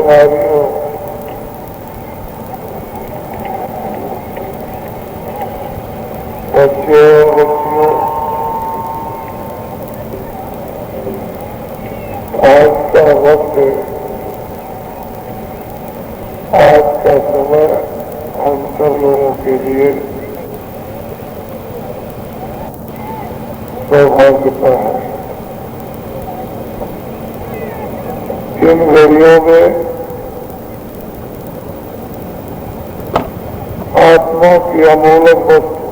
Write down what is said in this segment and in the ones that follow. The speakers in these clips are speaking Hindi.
नारियों, बच्चे बच्चियों, आज का वक्त, आज का समय हम सब लोगों के लिए सौभाग्य का है। इन घड़ियों में आत्मा की अमूल्य वस्तु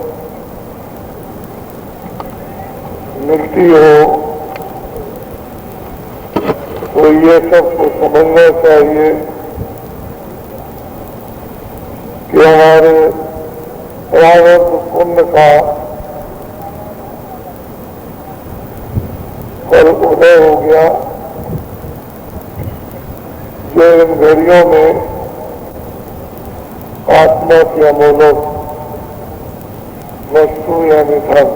मिलती हो तो ये सबको समझना चाहिए कि हमारे प्रारब्ध पुण्य का फल उदय हो गया, जो इन घड़ियों में आत्मा की अमूल्य वस्तु यानी धन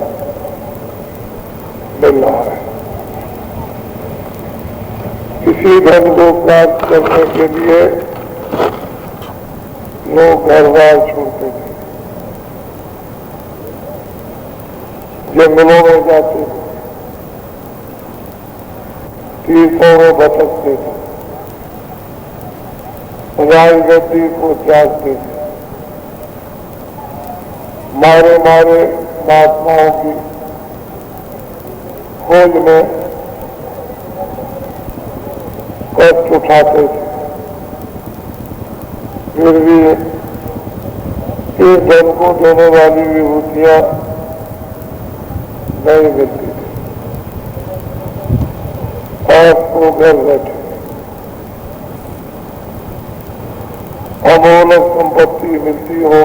मिल रहा है। इसी धन को प्राप्त करने के लिए लोग घर बार छोड़ते थे, जंगलों में जाते थे, तीर्थों में भटकते थे, राजगद्दी को त्यागते थे, मारे मारे महात्माओं की खोज में कष्ट उठाते थे, फिर भी इस धन को देने वाली विभूतियां नहीं मिलती थी। आपको घर बैठे अमूल्य संपत्ति मिलती हो,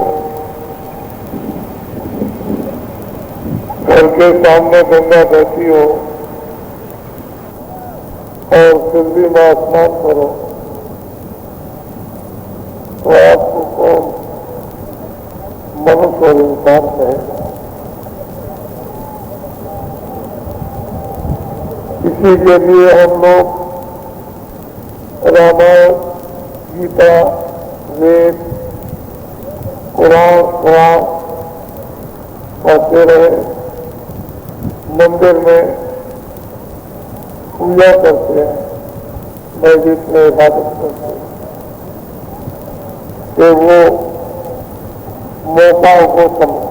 घर के सामने गंगा बहती हो और फिर भी मैं स्नान करो, तो आपको कौन मनुष्य और इंसान कहेगा। इसी के लिए हम लोग रामायण, गीता, वेद, कुरान पढ़ते रहे, मंदिर में पूजा करते हैं, मस्जिद में इबादत करते हैं, तो वो मौकाओं को समझ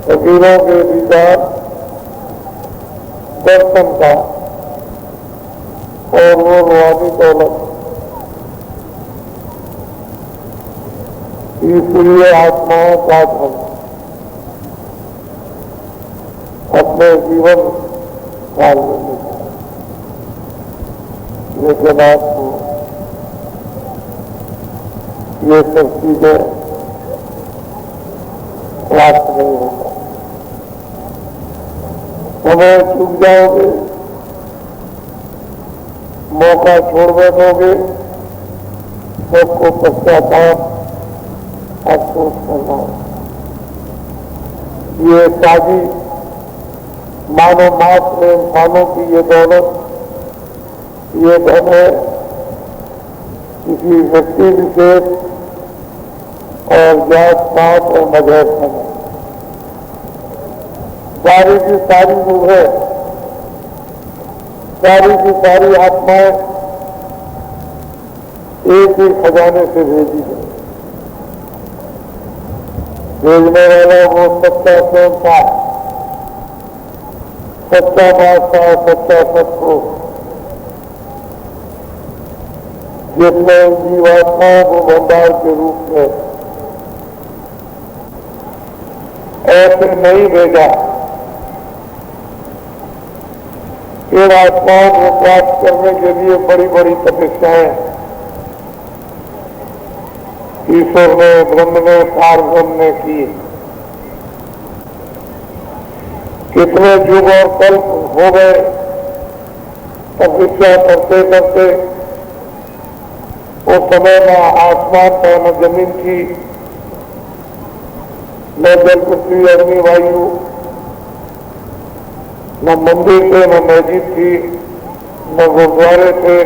फकीरों के विचार दर्शन का और वो रूहानी दौलत ईश्वरीय आत्माओं का धन अपने जीवन काल में मिलता है, लेकिन आपको ये सब चीजें प्राप्त नहीं होगा। समय चूक जाओगे, मौका छोड़ बैठोगे, सबको पश्चाताप अफसोस करना है। ये साजी मानव मात्र इंसानों की ये दौलत, ये धन है, किसी व्यक्ति विशेष और जात पात और मजहब में सारी की सारी जो है, सारी की सारी आत्माएं एक ही खजाने से भेजी है। भेजने वाला वो सच्चा स्वयं था, सच्चा बादशाह, सच्चा सत्य, जिसने जीवात्माओं को भंडार के रूप में ऐसे नहीं भेजा। इन आत्माओं को प्राप्त करने के लिए बड़ी बड़ी तपस्याएं ईश्वर ने, ब्रह्म ने, पारब्रह्म ने की। कितने युग और कल्प हो गए तपस्या करते करते। उस समय न आसमान था, न जमीन थी, न जल, पृथ्वी, अग्नि, वायु, न मंदिर थे, न मस्जिद थी, न गुरुद्वारे थे,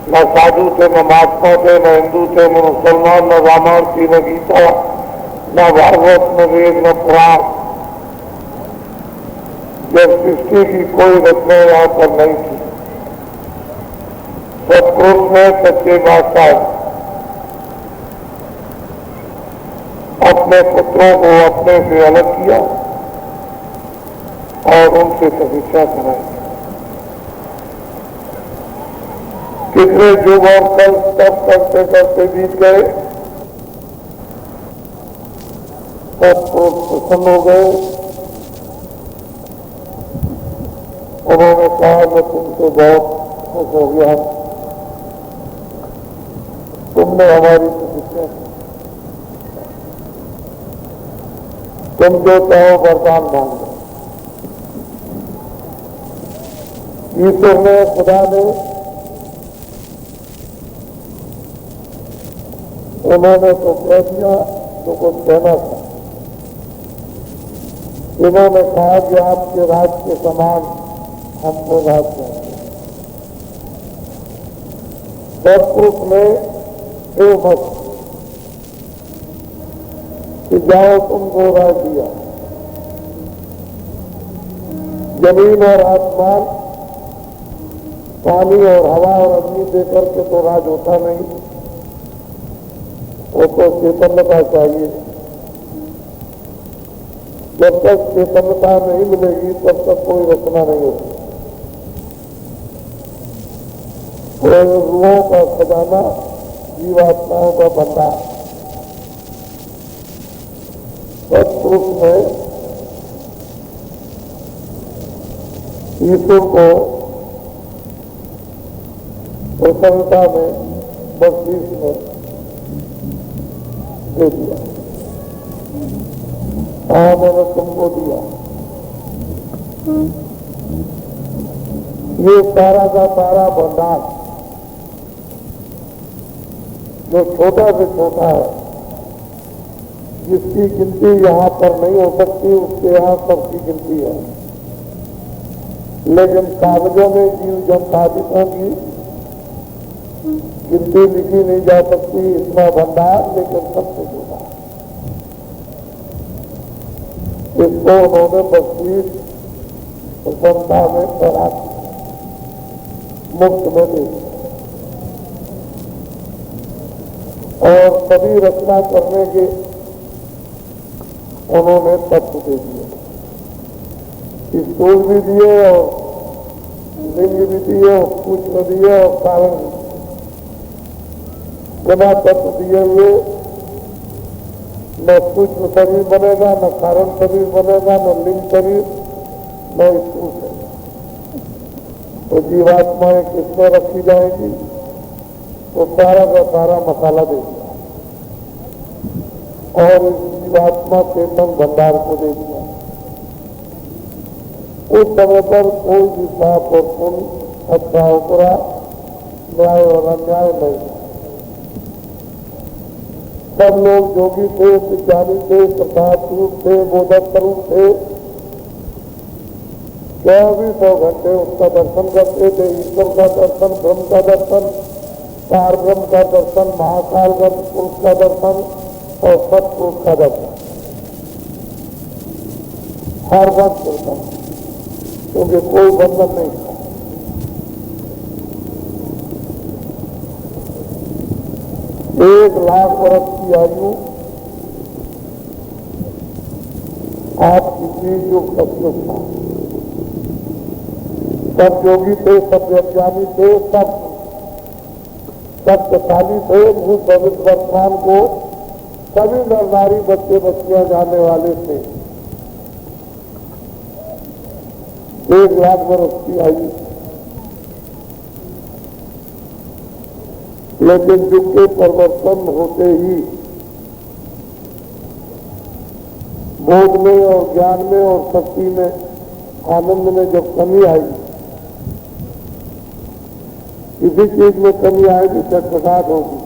न साधु थे, न महात्मा थे, न हिंदू थे, न मुसलमान, न रामायण थी, न गीता, न भागवत, न वेद, न पुराण। जब सृष्टि की कोई रचना यहाँ पर नहीं थी, सतपुरुष ने सच्चे बादशाह अपने पुत्रों को अपने से अलग किया और उनसे तपस्या कराई। कितने युग और कल तब करते करते बीत गए, सतपुरुष प्रसन्न हो गए। उन्होंने कहा मैं तुमसे बहुत खुश हो गया, तुमने हमारी तपस्या की, तुम जो चाहो वरदान मांगो। ईश्वर ने, खुदा ने उन्होंने तो कह दिया जो कुछ कहना था। इन्होंने कहा कि आपके राज के समान हमको राज चाहिए। सतपुरुष ने मत कि जाओ तुमको राज दिया। जमीन और आसमान, पानी और हवा और अग्नि देकर के तो राज होता नहीं, वो तो चेतनता चाहिए। जब तक चेतनता नहीं मिलेगी तब तक कोई रचना नहीं होती। रूहों का खजाना, जीवात्माओं का भंडार। सतपुरुष ने ईश्वर को प्रसन्नता में, बख्शीश में दे दिया। हाँ, मैंने तुमको दिया। ये सारा का सारा भंडार जो छोटा से छोटा है, जिसकी गिनती यहाँ पर नहीं हो सकती, उसके यहाँ सबकी गिनती है। लेकिन कागजों में जीव जनसाधिकों की गिनती लिखी नहीं जा सकती, इतना भंडार, लेकिन सबसे छोटा। इसको उन्होंने बख्शीश प्रसन्नता में करा, मुफ्त में दे दिया। और सभी रचना करने के उन्होंने तत्व दे दिए, स्थूल भी दिए और लिंग भी दिए और सूक्ष्म दिए और कारण भी। बिना तत्व दिए हुए न सूक्ष्म शरीर बनेगा, न कारण शरीर बनेगा, न लिंग शरीर, न स्थूल शरीर। तो जीवात्माएं किसमें रखी जाएगी? तो सारा का सारा मसाला दे दिया और इस जीवात्मा चेतन भंडार को दे दिया। उस समय पर कोई भी पाप और पुण्य, अच्छा और बुरा, न्याय और अन्याय नहीं। सब लोग योगी थे, विज्ञानी थे, प्रसादरूप थे, बोधक स्वरूप थे। 24 घंटे उसका दर्शन करते थे। ईश्वर का दर्शन, ब्रह्म का दर्शन, पार ब्रह्म का दर्शन, महाकाल का पुरुष का दर्शन और सतपुरुष का दर्शन हर वक्त होता है, क्योंकि कोई बंधन नहीं था। एक लाख वर्ष की आयु आपकी चीज युग सतयुग था। सब योगी थे, सब वैज्ञानिक थे, सब सत्यशाली थे। भूत भविष्य वर्तमान को सभी नर नारी, बच्चे बच्चियां जाने वाले थे। 1 लाख वर्ष की आयु। लेकिन युग के परिवर्तन होते ही बोध में और ज्ञान में और शक्ति में, आनंद में जब कमी आई, किसी चीज में कमी आएगी, चटपटाहट होगी।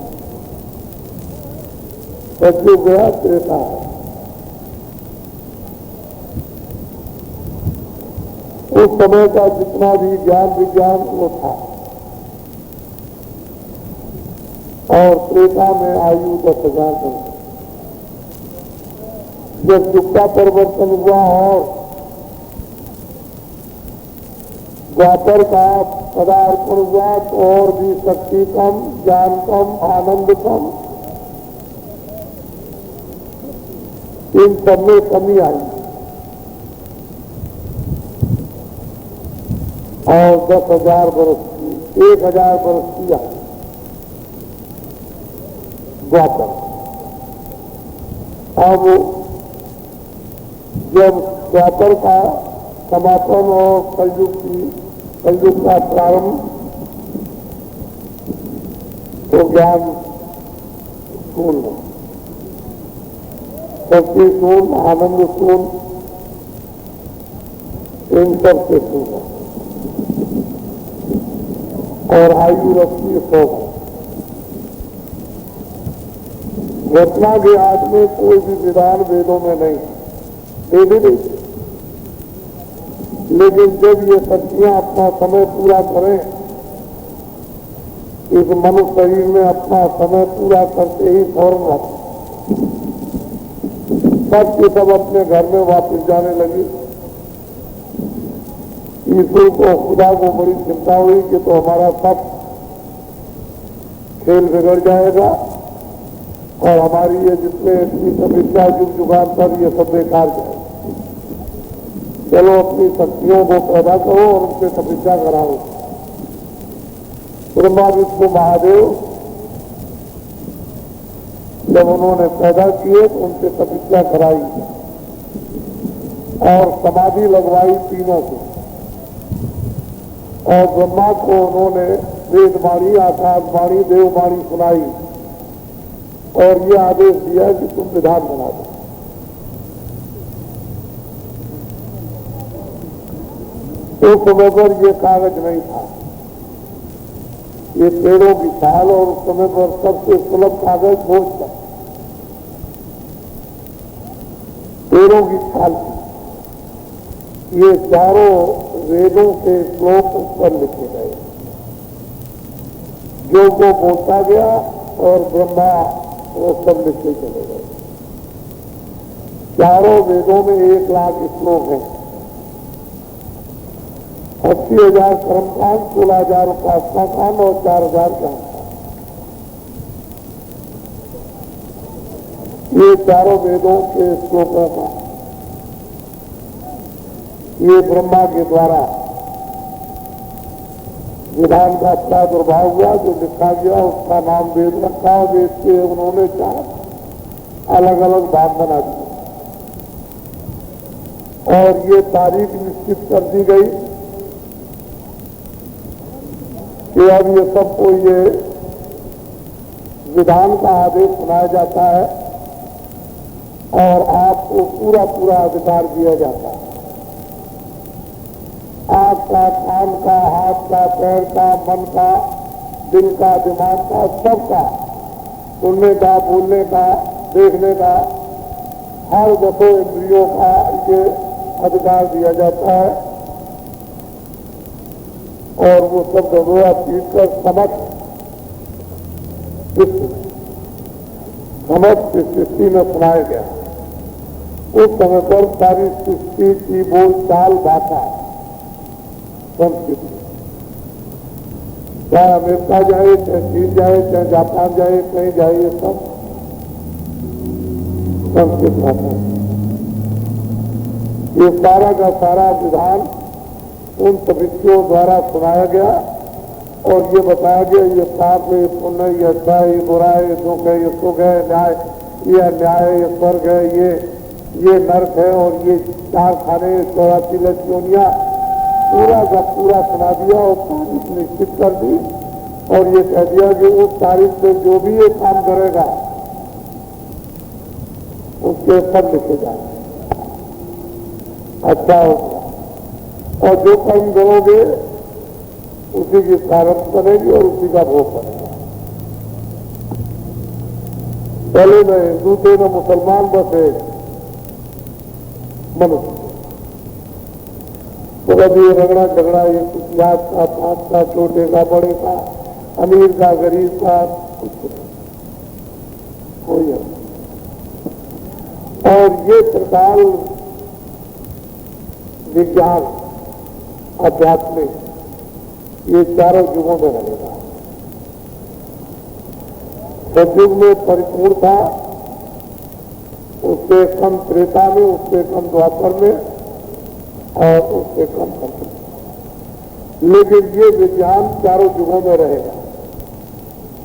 सतयुग गया, त्रेता है। उस समय का जितना भी ज्ञान विज्ञान वो था। और त्रेता में आयु 10,000 वर्ष। जब युग का परिवर्तन हुआ और द्वापर का पदार्पण हुआ तो और भी शक्ति कम, ज्ञान कम, आनंद कम, इन सब में कमी आई। और 10,000 वर्ष की, 1,000 वर्ष की आई द्वापर। अब जब द्वापर का समापन और कलयुग का प्रारंभ, तो ज्ञान शून्य, शक्ति शून्य, आनंद शून्य, इन सब से शून्य। और आयु रखी 100। घटना के आद में कोई भी विधान वेदों में नहीं, दे नहीं। लेकिन जब ये शक्तियां अपना समय पूरा करें, इस मनुष्य शरीर में अपना समय पूरा करते ही फौरन वापस सब के सब अपने घर में वापस जाने लगी। ईश्वर को, खुदा को बड़ी चिंता हुई कि तो हमारा सब खेल बिगड़ जाएगा और हमारी ये जितने विद्या युग जुगांतर ये सब बेकार जाएगा। चलो अपनी शक्तियों को पैदा करो और उनसे तपस्या कराओ। ब्रह्मा विष्णु महादेव जब उन्होंने पैदा किए तो उनसे तपस्या कराई और समाधि लगवाई तीनों को। और ब्रह्मा को उन्होंने वेदवाणी, आकाशवाणी, देववाणी सुनाई और ये आदेश दिया कि तुम विधान बना दो। उस समय पर ये कागज नहीं था, ये पेड़ों की छाल, और उस समय पर सबसे सुलभ कागज भोज था, पेड़ों की छाल थी। ये चारों वेदों के श्लोक उस पर लिखे गए, जो को बोलता गया और ब्रह्मा वो सब लिखे चले गए। चारों वेदों में 1 लाख श्लोक हैं, 80,000 कर्मकांड, 16,000 उपासना कांड और 4,000 ज्ञान कांड। ये चारों वेदों के श्लोकों का ये ब्रह्मा के द्वारा विधान का प्रादुर्भाव हुआ, जो लिखा गया उसका नाम वेद रखा। वेद के उन्होंने 4 अलग अलग भाग बना दिए और ये तारीख निश्चित कर दी गई कि अब ये सबको ये विधान का आदेश सुनाया जाता है और आपको पूरा पूरा अधिकार दिया जाता है। आंख का, कान का, हाथ का, पैर का, मन का, दिल का, दिमाग का, सबका, सुनने का, बोलने का, देखने का, हर 10 इंद्रियों का ये अधिकार दिया जाता है। और वो सब गड़ोड़ा पीट कर समस्त सृष्टि में सुनाया गया। उस समय पर सारी सृष्टि की बोल चाल भाषा संस्कृत, चाहे अमेरिका जाए, चाहे चीन जाए, चाहे जापान जाए, कहीं जाए, ये सब संस्कृत भाषा। ये सारा का सारा विधान उन समितियों द्वारा सुनाया गया और ये बताया गया ये पाप है, ये पुण्य, ये अच्छा है, ये बुरा है, ये दुख है, ये सुख है, न्याय, ये अन्याय है, ये स्वर्ग है, ये नरक है और ये 4 खाने, 84 लक्ष्योनियां, पूरा का पूरा सुना दिया और तारीख निश्चित कर दी और ये कह दिया कि उस तारीख से जो भी ये काम करेगा उसके सब लिखे जाए, अच्छा होगा। और जो कर्म करोगे उसी की प्रारंभ बनेगी और उसी का भोग बनेगा। पहले न हिंदू थे न मुसलमान, बस एक मनुष्य। तो कभी रगड़ा झगड़ा ये कुछ जात का, पात का, छोटे का, बड़े का, अमीर का, गरीब का, कुछ कोई है। और ये त्रिकाल विज्ञान, आध्यात्मिक, ये चारों युगों में रहेगा। सतयुग में परिपूर्ण था, उससे कम त्रेता में, उससे कम द्वापर में और उससे कम कलयुग में। लेकिन ये विज्ञान चारों युगों में रहेगा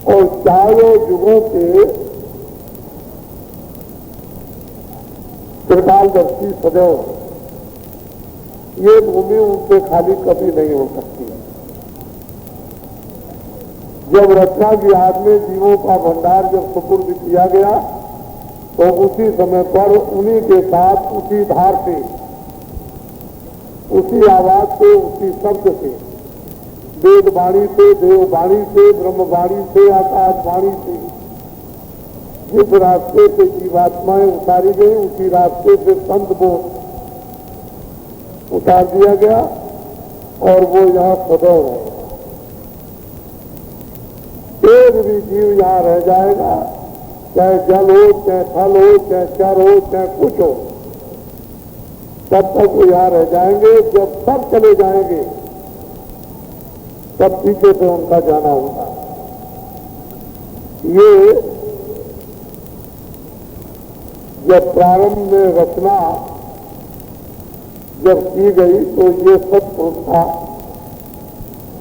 और चारों युगों के त्रिकालदर्शी सदैव, ये भूमि उनसे खाली कभी नहीं हो सकती। जब रचना की याद में जीवों का भंडार जब सुपुर्द किया गया तो उसी समय पर उन्हीं के साथ, उसी धार से, उसी आवाज से, उसी शब्द से, वेद वाणी से, देव वाणी से, ब्रह्म वाणी से, आकाश वाणी से, जिस रास्ते से जीवात्माएं उतारी गई उसी रास्ते से संत को उतार दिया गया और वो यहाँ सदैव रहेगा। एक भी जीव यहाँ रह जाएगा, चाहे जल हो, चाहे फल हो, चाहे चर हो, चाहे कुछ हो, तब तक वो यहाँ रह जाएंगे। जब सब चले जाएंगे तब पीछे से उनका जाना होगा। ये जब प्रारंभ में रचना जब की गई तो ये सत्पुरुष था,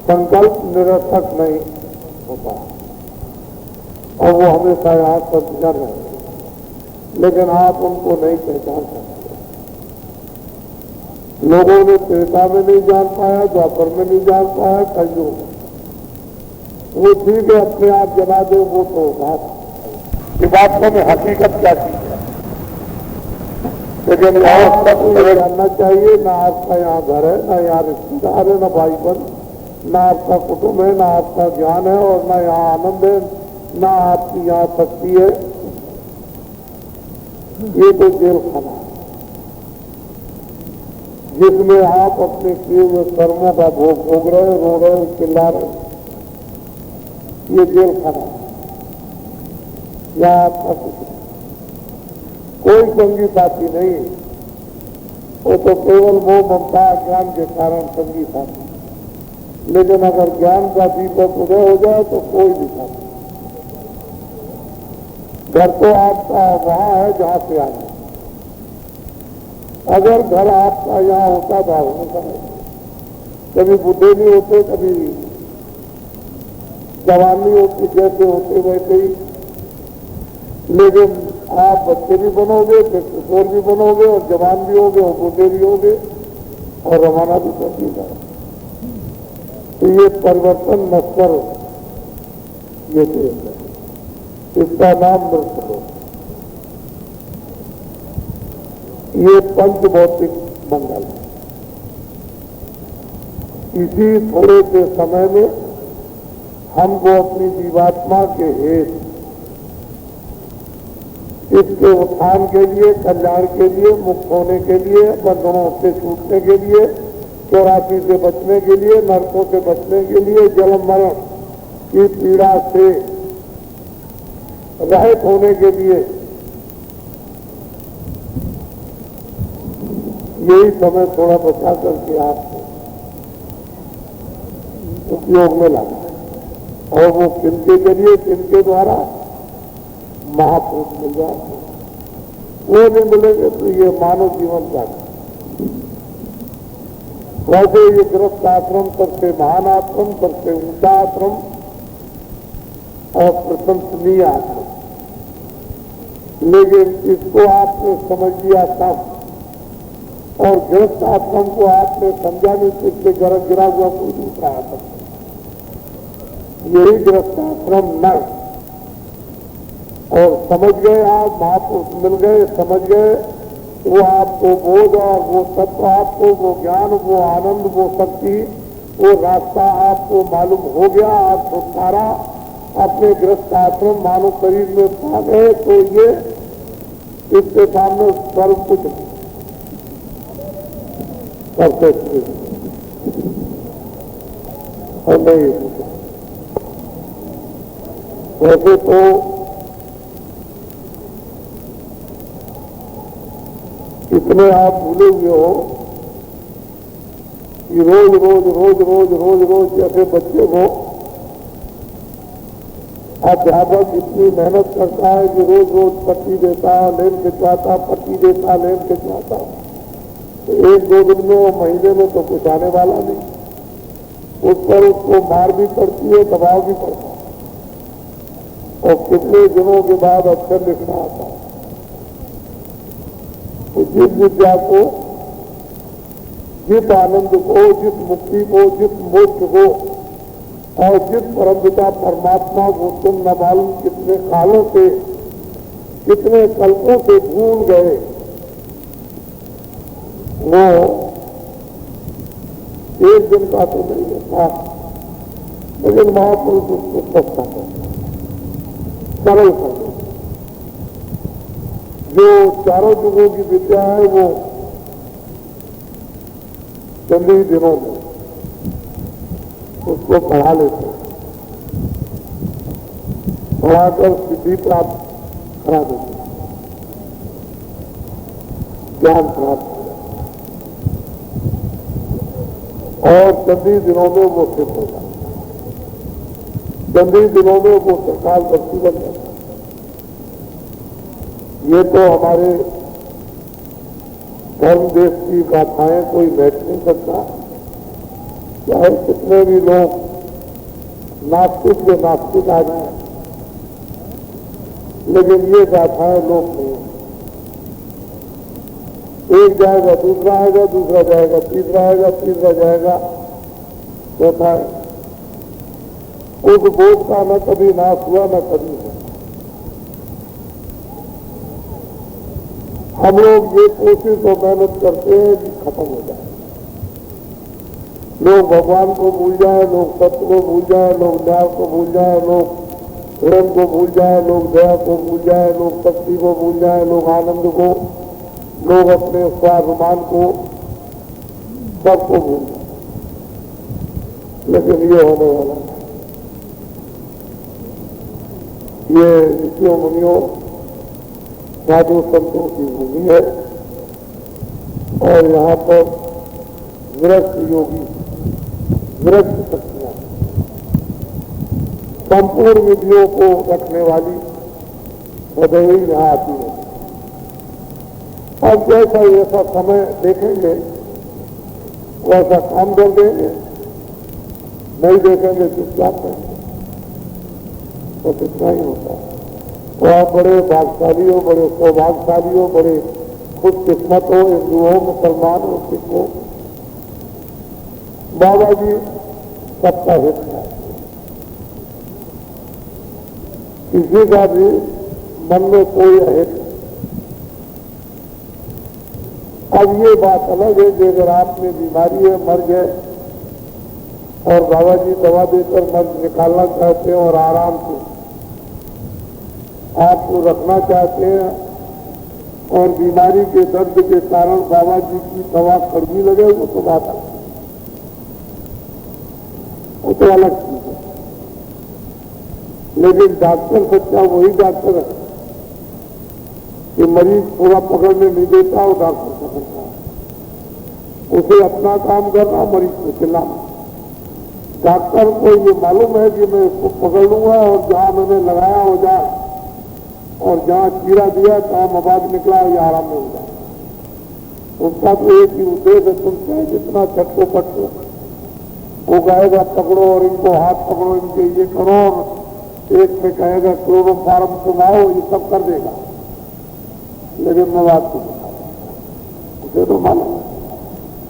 संकल्प निरर्थक नहीं होता और वो हमेशा यहाँ सज्जन रहे, लेकिन आप उनको नहीं पहचान सकते। लोगों ने त्रेता में नहीं जान पाया, द्वापर में नहीं जान पाया, कलयुग में। वो ठीक है, अपने आप जला दे, वो तो बात में हकीकत क्या चीज है। लेकिन यहाँ सबको ये जानना चाहिए, ना आपका यहाँ घर है, ना यहाँ रिश्तेदार है, ना भाई बहन, ना आपका कुटुंब है, ना आपका ज्ञान है और ना यहाँ आनंद है, ना आपकी यहाँ शक्ति है। ये तो जेल खाना है जिसमें आप अपने किए हुए कर्मों का भोग रहे, रो रहे, चिल्ला रहे। ये जेल खाना है, यहाँ आपका कुछ कोई संगी साथी नहीं, वो तो केवल मोह ममता ज्ञान के कारण संगी साथी। लेकिन अगर ज्ञान का दीपक उदय हो जाए तो कोई भी साथी। घर तो आपका वहां है जहां से आए। अगर घर आपका यहाँ होता था, होता है, कभी बुढ़े नहीं होते, कभी जवान नहीं होते, जैसे होते वैसे ही। लेकिन आप बच्चे भी बनोगे, फिर किशोर भी बनोगे और जवान भी होगे और बूढ़े भी होगे और रवाना भी कर देगा। तो ये परिवर्तन नश्वर ये देश है, इसका नाम मृत्यु है। ये पंच भौतिक मंगल है। इसी थोड़े से समय में हमको अपनी जीवात्मा के हेतु, इसके उत्थान के लिए, कल्याण के लिए, मुक्त होने के लिए, बंधनों से छूटने के लिए, 84 से बचने के लिए, नरकों से बचने के लिए, जन्म मरण की पीड़ा से रहित होने के लिए यही समय थोड़ा बचा करके आपको उपयोग में लाना है। और वो किनके जरिए, किनके द्वारा? महापुरुष मिल जाते, वो नहीं मिलेंगे तो ये मानव जीवन का। वैसे ये गृहस्थ आश्रम सबसे महान आश्रम, सबसे ऊंचा आश्रम और प्रशंसनीय आश्रम, लेकिन इसको आपने समझ लिया तब, और गृहस्थ आश्रम को आपने समझा नहीं तो इससे गरज गिरा हुआ कोई दूसरा आश्रम। यही गृहस्थ आश्रम न, और समझ गए आप, महापुरुष मिल गए, समझ गए, वो आपको बोध और वो तत्व, आपको वो ज्ञान, वो आनंद, वो शक्ति, वो रास्ता आपको मालूम हो गया। आप छुटकारा अपने गृहस्थ आश्रम मानव शरीर में पा गए तो ये इसके सामने सर्व कुछ करते और नहीं वैसे तो इतने आप भूले हुए हो कि रोज रोज रोज रोज रोज रोज जैसे बच्चे को अध्यापक इतनी मेहनत करता है कि रोज रोज पट्टी देता, लेन खिंचवाता, पट्टी देता, लेन खिंचवाता, तो एक दो दिन में वो महीने में तो कुछ आने वाला नहीं। उस पर उसको मार भी पड़ती है, दबाव भी पड़ता है, और कितने दिनों के बाद अक्षर लिखना आता है। तो जिस विद्या को, जिस आनंद को, जिस मुक्ति को, जिस मोक्ष को और जिस परमपिता परमात्मा को तुम न मालूम कितने कालों से, कितने कल्पों से भूल गए, वो एक दिन का तो नहीं होता, लेकिन महापुरुष उसको सस्ता करते, सरल करते। जो चारों युगों की विद्या है वो चंद ही दिनों में उसको पढ़ा लेते, पढ़ाकर सिद्धि प्राप्त करा देते, ज्ञान प्राप्त और चंद ही दिनों में वो सिद्ध हो जाता, चंद ही दिनों में वो सरकार दर्शी बन जाता। ये तो हमारे धर्म देश की गाथाएं कोई बैठ नहीं सकता, चाहे कितने भी लोग नास्तिक के नास्तिक आ जाए, लेकिन ये गाथाएं लोग नहीं। एक जाएगा, दूसरा आएगा, दूसरा जाएगा, तीसरा आएगा, तीसरा जाएगा, चौथा है। उस बोध का न कभी नाश हुआ न कभी हुआ। हम लोग ये कोशिश और मेहनत करते हैं कि खत्म हो जाए, लोग भगवान को भूल जाए, लोग सत्य को भूल जाए, लोग न्याय को भूल जाए, लोग प्रेम को भूल जाए, लोग दया को भूल जाए, लोग शक्ति को भूल जाए, लोग आनंद को, लोग अपने स्वाभिमान को, सबको भूल जाए। लेकिन ये होने वाला है। ये ऋषियों मुनियों साधु संतों की भूमि है, और यहाँ पर विरक्त योगी, विरक्त शक्तियां, संपूर्ण विधियों को रखने वाली सदैव ही यहाँ आती है। अब जैसा ऐसा समय देखेंगे वैसा काम कर देंगे, नहीं देखेंगे चुपचाप करेंगे, तो कितना ही होता है। तो आप बड़े भाग्यशाली हो, बड़े सौभाग्यशाली हो, बड़े खुद किस्मत हो, हिंदू हो, मुसलमान हो, सिख हो, बाबा जी सबका हित है। किसी का भी मन में कोई अहित। अब ये बात अलग है कि अगर आप में बीमारी है, मर गए, और बाबा जी दवा देकर मर्ज निकालना चाहते हैं और आराम से आपको रखना चाहते हैं, और बीमारी के दर्द के कारण बाबा जी की दवा कड़वी लगे, वो तो बात है, वो तो अलग चीज है। लेकिन डॉक्टर सच्चा वही डॉक्टर है कि मरीज पूरा पकड़ने नहीं देता और डॉक्टर पकड़ता है। उसे अपना काम करना, मरीज को चिल्लाना। डॉक्टर को ये मालूम है कि मैं इसको पकड़ लूंगा और जहां मैंने लगाया हो जाए, और जहां कीड़ा दिया तहां आवाज निकला ये आराम में हो जाए। उसका तो एक ही उद्देश्य है, तुम चाहे जितना छटको पटको, वो कहेगा पकड़ो और इनको हाथ पकड़ो, इनके ये करो, और एक में कहेगा क्लोरोफार्म सुनाओ, ये सब कर देगा। लेकिन मैं बात को उसे तो मालूम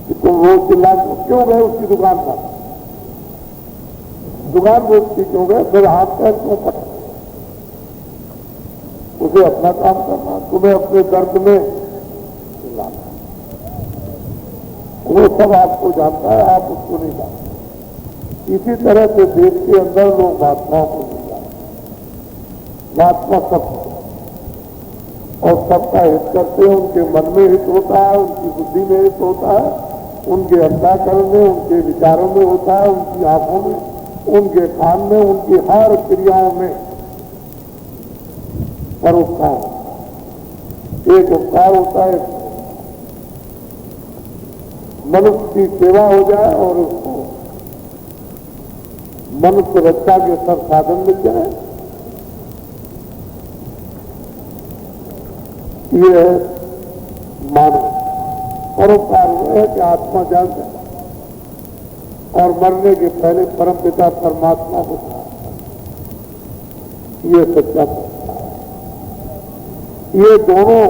कि तुम रोज चिल्ला क्यों गए उसकी दुकान पर, दुकान रोकती क्यों गए, फिर हाथ पैर क्यों पकड़। उसे अपना काम करना, तुम्हें अपने दर्द में चिल्लाना, वो सब आपको जानता है, आप उसको नहीं जानते। इसी तरह से देश के अंदर लोग महात्माओं को नहीं जानते। महात्मा सब और सबका हित करते हैं, उनके मन में हित होता है, उनकी बुद्धि में हित होता है, उनके अंतःकरण में, उनके विचारों में होता है, उनकी आंखों में, उनके कान में, उनकी हर क्रियाओं में परोपकार होता है। एक उपकार होता है, मनुष्य की सेवा हो जाए और उसको मनुष्य रक्षा के सब साधन मिल जाए, ये है मानव। परोपकार है कि आत्मा जान जाए और मरने के पहले परमपिता परमात्मा को ये सच्चा परोपकार है। ये दोनों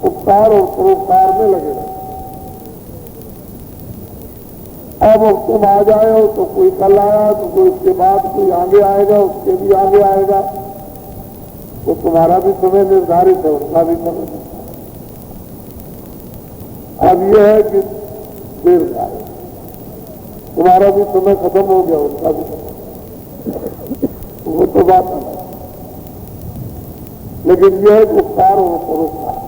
उपकार और परोपकार में लगे रहे। अब तुम आ जाए हो तो कोई कल आया, तो कोई उसके बाद कोई आगे आएगा, उसके भी आगे आएगा, तो तुम्हारा भी समय निर्धारित है, उनका भी समय निर्धारित। अब यह है कि देर जाए, तुम्हारा भी समय खत्म हो गया, उनका भी खत्म, वो तो बात है। लेकिन यह है उपकार और परोपकार।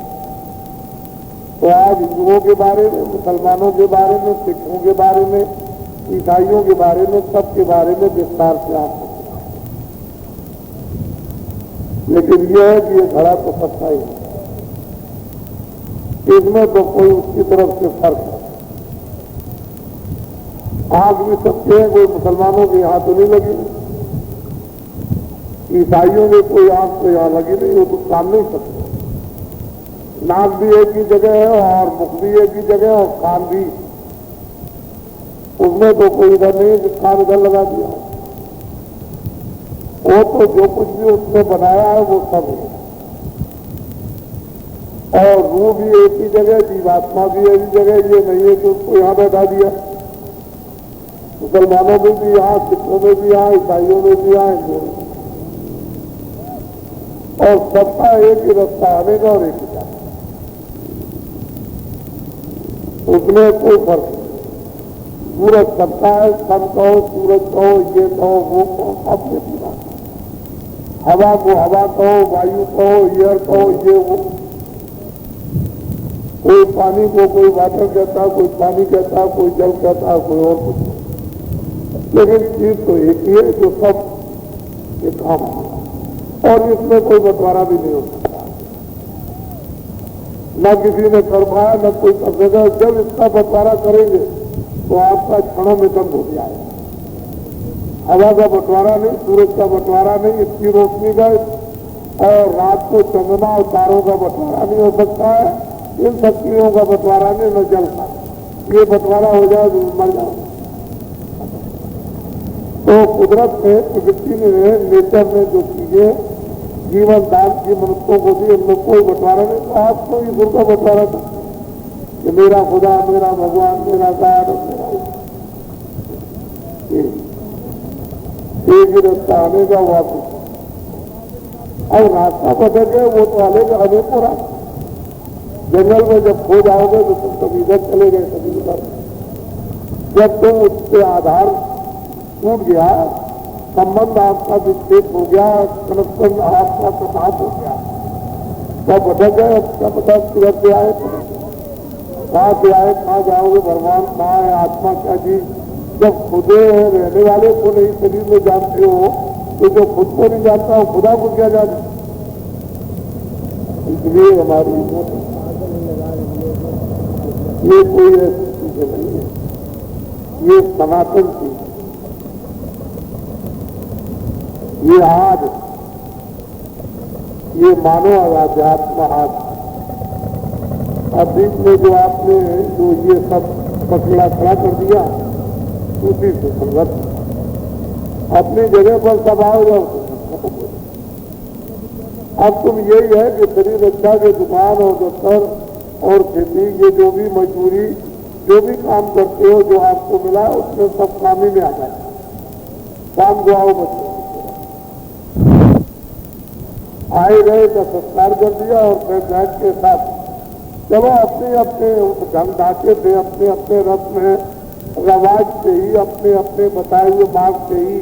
तो आज हिंदुओं के बारे में, मुसलमानों के बारे में, सिखों के बारे में, ईसाइयों के बारे में, सबके बारे में विस्तार से आप, लेकिन यह है कि ये घड़ा तो सच्चा ही है, इसमें तो कोई उसकी तरफ से फर्क है। आग भी सबके हैं, कोई मुसलमानों के यहां तो नहीं लगी, ईसाइयों में कोई आग तो यहां लगी नहीं, वो तो काम नहीं सकते। नाक भी एक ही जगह है और मुख भी एक ही जगह और कान भी, उसमें तो कोई इधर नहीं कि कान इधर लगा दिया। वो तो जो कुछ भी उसने बनाया है वो सब है, और रूह भी एक ही जगह, जीवात्मा भी एक ही जगह। ये नहीं है कि उसको यहां बैठा दिया। मुसलमानों में भी यहाँ, सिखों में भी यहाँ, ईसाइयों में भी यहाँ, हिंदुओं में, और सबका एक ही रास्ता आने का और एक ही जाने, उसमें कोई फर्क नहीं। सूरज सबका है, सन कहो, सूरज कहो, ये कहो, वो कहो, सब ये बात। हवा को हवा कहो, वायु कहो, एयर कहो, ये वो। कोई पानी को कोई वाटर कहता, कोई पानी कहता, कोई जल कहता, कोई और कुछ। लेकिन चीज तो एक ही है जो सब ये काम है, और इसमें कोई बंटवारा भी नहीं हो सकता। न किसी ने कर पाया, न कोई कर सकेगा। जब इसका बंटवारा करेंगे तो आपका क्षणों में दम हो जाएगा। हवा का बंटवारा नहीं, सूरज का बंटवारा नहीं, इसकी रोशनी का, और रात को चंद्रमा और तारों का बंटवारा नहीं हो सकता है। इन शक्तियों का बंटवारा नहीं, न जल का। ये बंटवारा हो जाए तो मर जाओ। तो कुदरत ने, प्रकृति ने, नेचर ने जो चीजें जीवन दान की मनुष्यों को दी, उनमें कोई बंटवारा नहीं। तो आपको ईश्वर का बंटवारा था कि मेरा खुदा, मेरा भगवान, मेरा गायन, मेरा एक ही रास्ता आने का वापस। अब रास्ता भटक गए, वो तो आनेगा अनेकों रास्ता। जंगल में जब खो जाओगे तो तुम कभी इधर चले गए, कभी उधर। जब तुम उससे आधार टूट गया, संबंध आपका विच्छेद हो गया, कनेक्शन आपका समाप्त हो गया, तब भटक गए। अब क्या पता किधर से आए, कहाँ से आए, कहाँ जाओगे, भगवान कहाँ है, आत्मा क्या चीज। जब खुदे रहने वाले को नहीं शरीर में जानते हो, तो जो खुद को नहीं जानता हो, खुदा को क्या जाने। इसलिए हमारी ये कोई ऐसी चीजें नहीं है, ये सनातन चीज। ये आज, ये मानो अध्यात्म आज। अब बीच में जो आपने जो ये सब मसला खड़ा कर दिया, उसी से संगत अपनी जगह पर सब आओ जाओ। अब तुम यही है कि शरीर रक्षा के दुकान और दफ्तर और खेती, ये जो भी मजदूरी, जो भी काम करते हो, जो आपको मिला, उसमें सब काम ही में आ जाए। काम को आओ बच्चों, आए गए का संस्कार कर दिया और फिर बैठ के साथ चलो अपने अपने ढंग ढांचे से, अपने अपने रस्म में, रवाज से ही, अपने अपने बताए हुए मार्ग से ही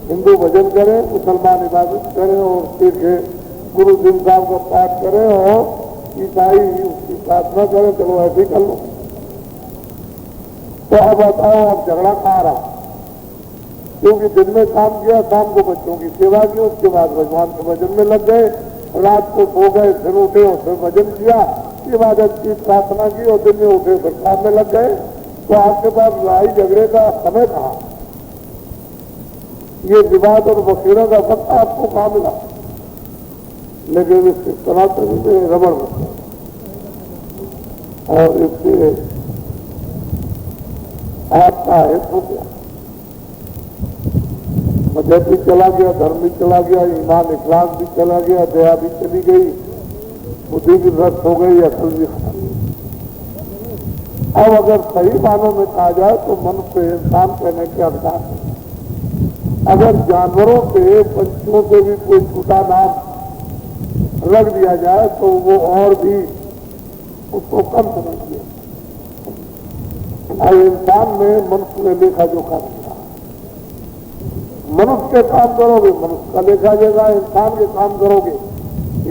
हिंदू भजन करें, मुसलमान इबादत करें, और सिख गुरु दिन साहब का पाठ करें, और ईसाई उसकी प्रार्थना करें। चलो ऐसे कर लो, तो अब बताओ, अब झगड़ा कहाँ रहा? क्योंकि दिन में काम किया, शाम को बच्चों की सेवा की, उसके बाद भगवान के भजन में लग गए, रात को सो गए, फिर उठे और फिर भजन किया, इबादत की, प्रार्थना की, और दिन में उठे फिर काम में लग गए। तो आपके पास लड़ाई झगड़े का समय कहाँ? ये विवाद और वकीलों का वक्त आपको कहाँ मिला? लेकिन इसके सनातन में रबड़ बचता और इससे आपका हित हो गया, मजहब भी चला गया, धर्म भी चला गया, ईमान इखलास भी चला गया, दया भी चली गई, बुद्धि भी भ्रष्ट हो गई, अकल भी खत्म। अब अगर सही मानों में कहा जाए तो मनुष्य इंसान कहने के अधिकार है। अगर जानवरों से, पंछियों से भी कोई छोटा नाम रख दिया जाए तो वो और भी उसको कम समझिए। इंसान में मनुष्य ने लेखा जोखा दिया। मनुष्य के काम करोगे, मनुष्य का लेखा जाएगा, इंसान के काम करोगे,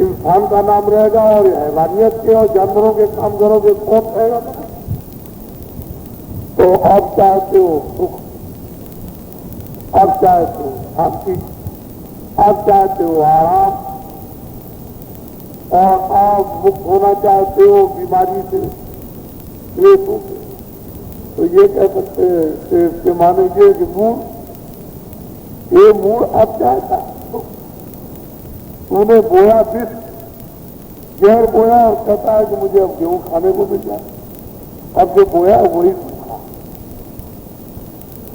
इंसान का नाम रहेगा, और हैवानियत के और जानवरों के काम करोगे, कौन रहेगा? तो आप चाहते हो सुख, आप चाहते हो शांति, आप चाहते हो आराम, और आप मुक्त होना चाहते हो बीमारी से, क्लेशों से। तो ये कह सकते हैं इसके मानेंगे कि मूड अब चाहता, तूने बोया विष, जहर बोया और कहता है कि मुझे अब गेहूं खाने को मिल जाए। अब जो बोया वही सूखा।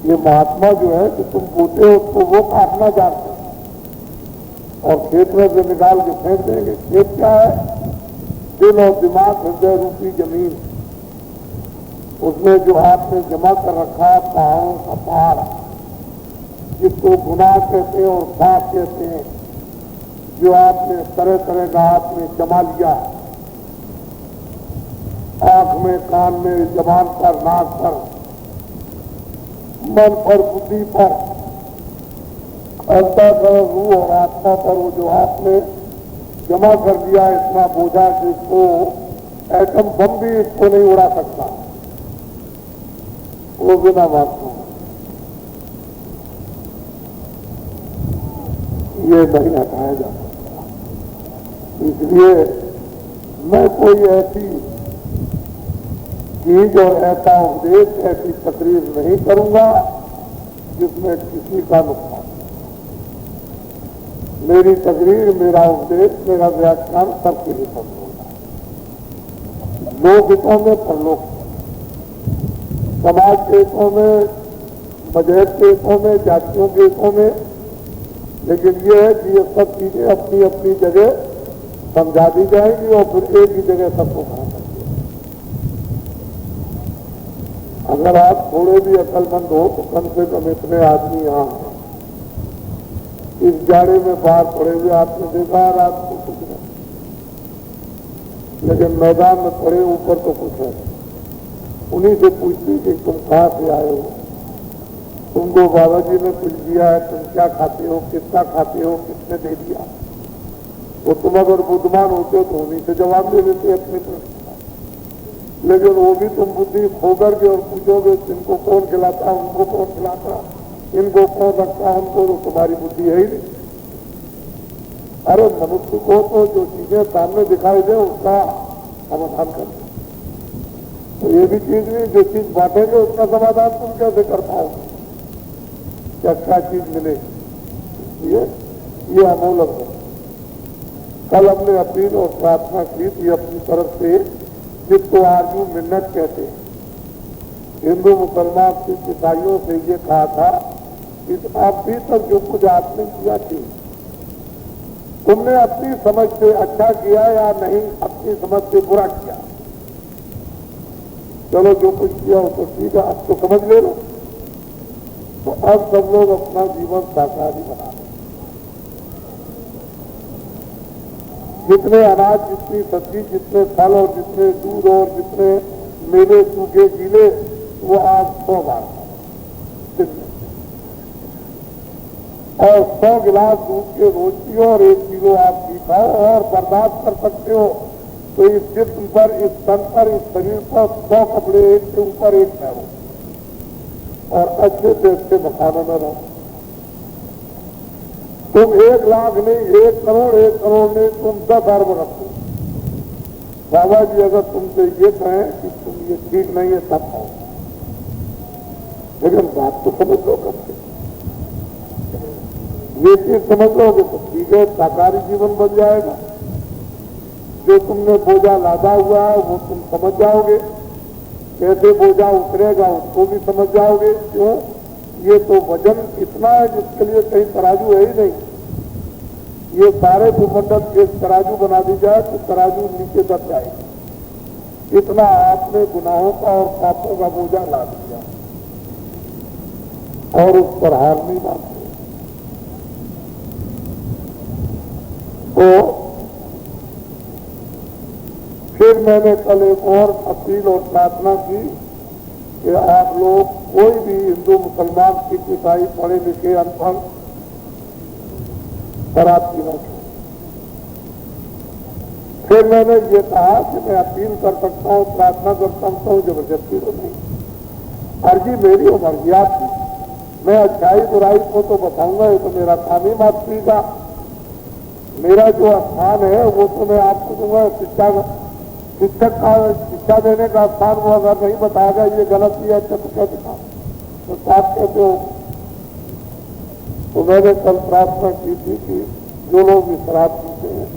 ये महात्मा जो है कि तुम बोते हो तो वो काटना जानते हो और खेत में से निकाल के फेंक देंगे। खेत क्या है? दिल और दिमाग, हृदय रूपी जमीन, उसमें जो आपने जमा कर रखा है पहाड़ों का पहाड़, जिसको गुनाह कहते हैं और पाप कहते हैं, जो आपने तरह तरह का हाथ में जमा लिया, आंख में, कान में, जबान पर, नाक पर, मन पर, बुद्धि पर, अंतःकरण, रूह और आत्मा पर, वो जो आपने जमा कर दिया इतना बोझा कि इसको एटम बम भी इसको नहीं उड़ा सकता, वो बिना मानता ये नहीं हटाया जा सकता। इसलिए मैं कोई ऐसी चीज और ऐसा उपदेश, ऐसी तकरीर नहीं करूंगा जिसमें किसी का नुकसान। मेरी तकरीर, मेरा उपदेश, मेरा व्याख्यान सबके हित में होगा, लोक हितों में, परलोक, समाज के हितों में, मजहब के हितों में, जातियों के हितों में। लेकिन ये है कि ये सब चीजें अपनी अपनी जगह समझा दी जाएंगी और फिर एक ही जगह सबको खड़ा कर दिया। अगर आप थोड़े भी अकलमंद हो तो कम से कम इतने आदमी यहाँ हैं, इस जाड़े में बाहर पड़े हुए आपने देखा रात को कुछ नहीं, लेकिन मैदान में पड़े ऊपर तो कुछ है। उन्हीं से पूछती कि तुम कहाँ से आए हो, तुमको बाबा जी ने कुछ दिया है, तुम क्या खाते हो, कितना खाते हो, किसने दे दिया? वो तुम अगर बुद्धिमान होते हो तो उन्हीं से जवाब दे देते अपने प्रश्न का। लेकिन वो भी तुम बुद्धि खो करके और पूछोगे इनको कौन खिलाता, उनको कौन खिलाता, इनको कौन रखता, उनको, तो तुम्हारी बुद्धि है ही नहीं। अरे मनुष्य को तो जो चीजें सामने दिखाई दे उसका समाधान कर दो। तो ये भी चीज नहीं, जो चीज बांटेंगे उसका समाधान तुम कैसे कर पाओगे? क्या चीज मिलेगी? ये अमूलक है। कल हमने अपील और प्रार्थना की थी अपनी तरफ से, जिसको आर्जू मिन्नत कहते हैं, हिंदू, मुसलमान, सिख, ईसाइयों से ये कहा था कि अभी तक जो कुछ आपने किया थी, तुमने अपनी समझ से अच्छा किया या नहीं, अपनी समझ से बुरा किया। चलो जो कुछ किया वो तो ठीक है, अब तो समझ ले लो। तो अब सब लोग अपना जीवन शाकाहारी बना रहे। जितने अनाज, जितनी सब्जी, जितने फल और जितने दूध और जितने मेवे, सूखे, गीले, वो आज 100 बार दिन में, और 100 गिलास दूध के रोज पियो और 1 किलो आप पी पाओ और बर्दाश्त कर सकते हो। तो इस जिस्म पर, इस तन पर, इस शरीर पर 100 कपड़े एक के ऊपर एक पहनो। और अच्छे से अच्छे मकानों में रहो। तुम 1 लाख नहीं, 1 करोड़ नहीं, तुम 10 अरब रखो। बाबा जी अगर तुमसे ये कहें कि तुम ये ठीक नहीं है तब खाओ, लेकिन बात तो समझ लो करते, ये चीज समझ लोगे तो ठीक है, साकारी जीवन बन जाएगा। जो तुमने बोझा लादा हुआ है वो तुम समझ जाओगे, कैसे बोझा उतरेगा उसको भी समझ जाओगे। क्यों? ये तो वजन इतना है जिसके लिए कहीं तराजू है ही नहीं। ये सारे भूमंडल एक तराजू बना दी जाए तो तराजू नीचे दब जाएगी। इतना आपने गुनाहों का और पापों का बोझा ला दिया और उस पर हार नहीं मानते। तो फिर मैंने कल एक और अपील और प्रार्थना की कि आप लोग कोई भी हिंदू मुसलमान सिख ईसाई पढ़े लिखे अनपढ़ शराब पीना चाहिए। फिर मैंने ये कहा कि मैं अपील कर सकता हूँ, प्रार्थना कर सकता हूँ, जबरदस्ती तो नहीं। अर्जी मेरी और मर्जी आपकी। मैं अच्छाई बुराई को तो बताऊंगा, ये तो मेरा काम ही मातृ का। मेरा जो स्थान है वो तो मैं आपको दूंगा। शिक्षक का शिक्षा देने का स्थान वो अगर नहीं बताएगा ये गलत ही है तो क्या दिखा तो साफ कहते हो। तो मैंने कल प्रार्थना की थी कि जो लोग भी शराब पीते हैं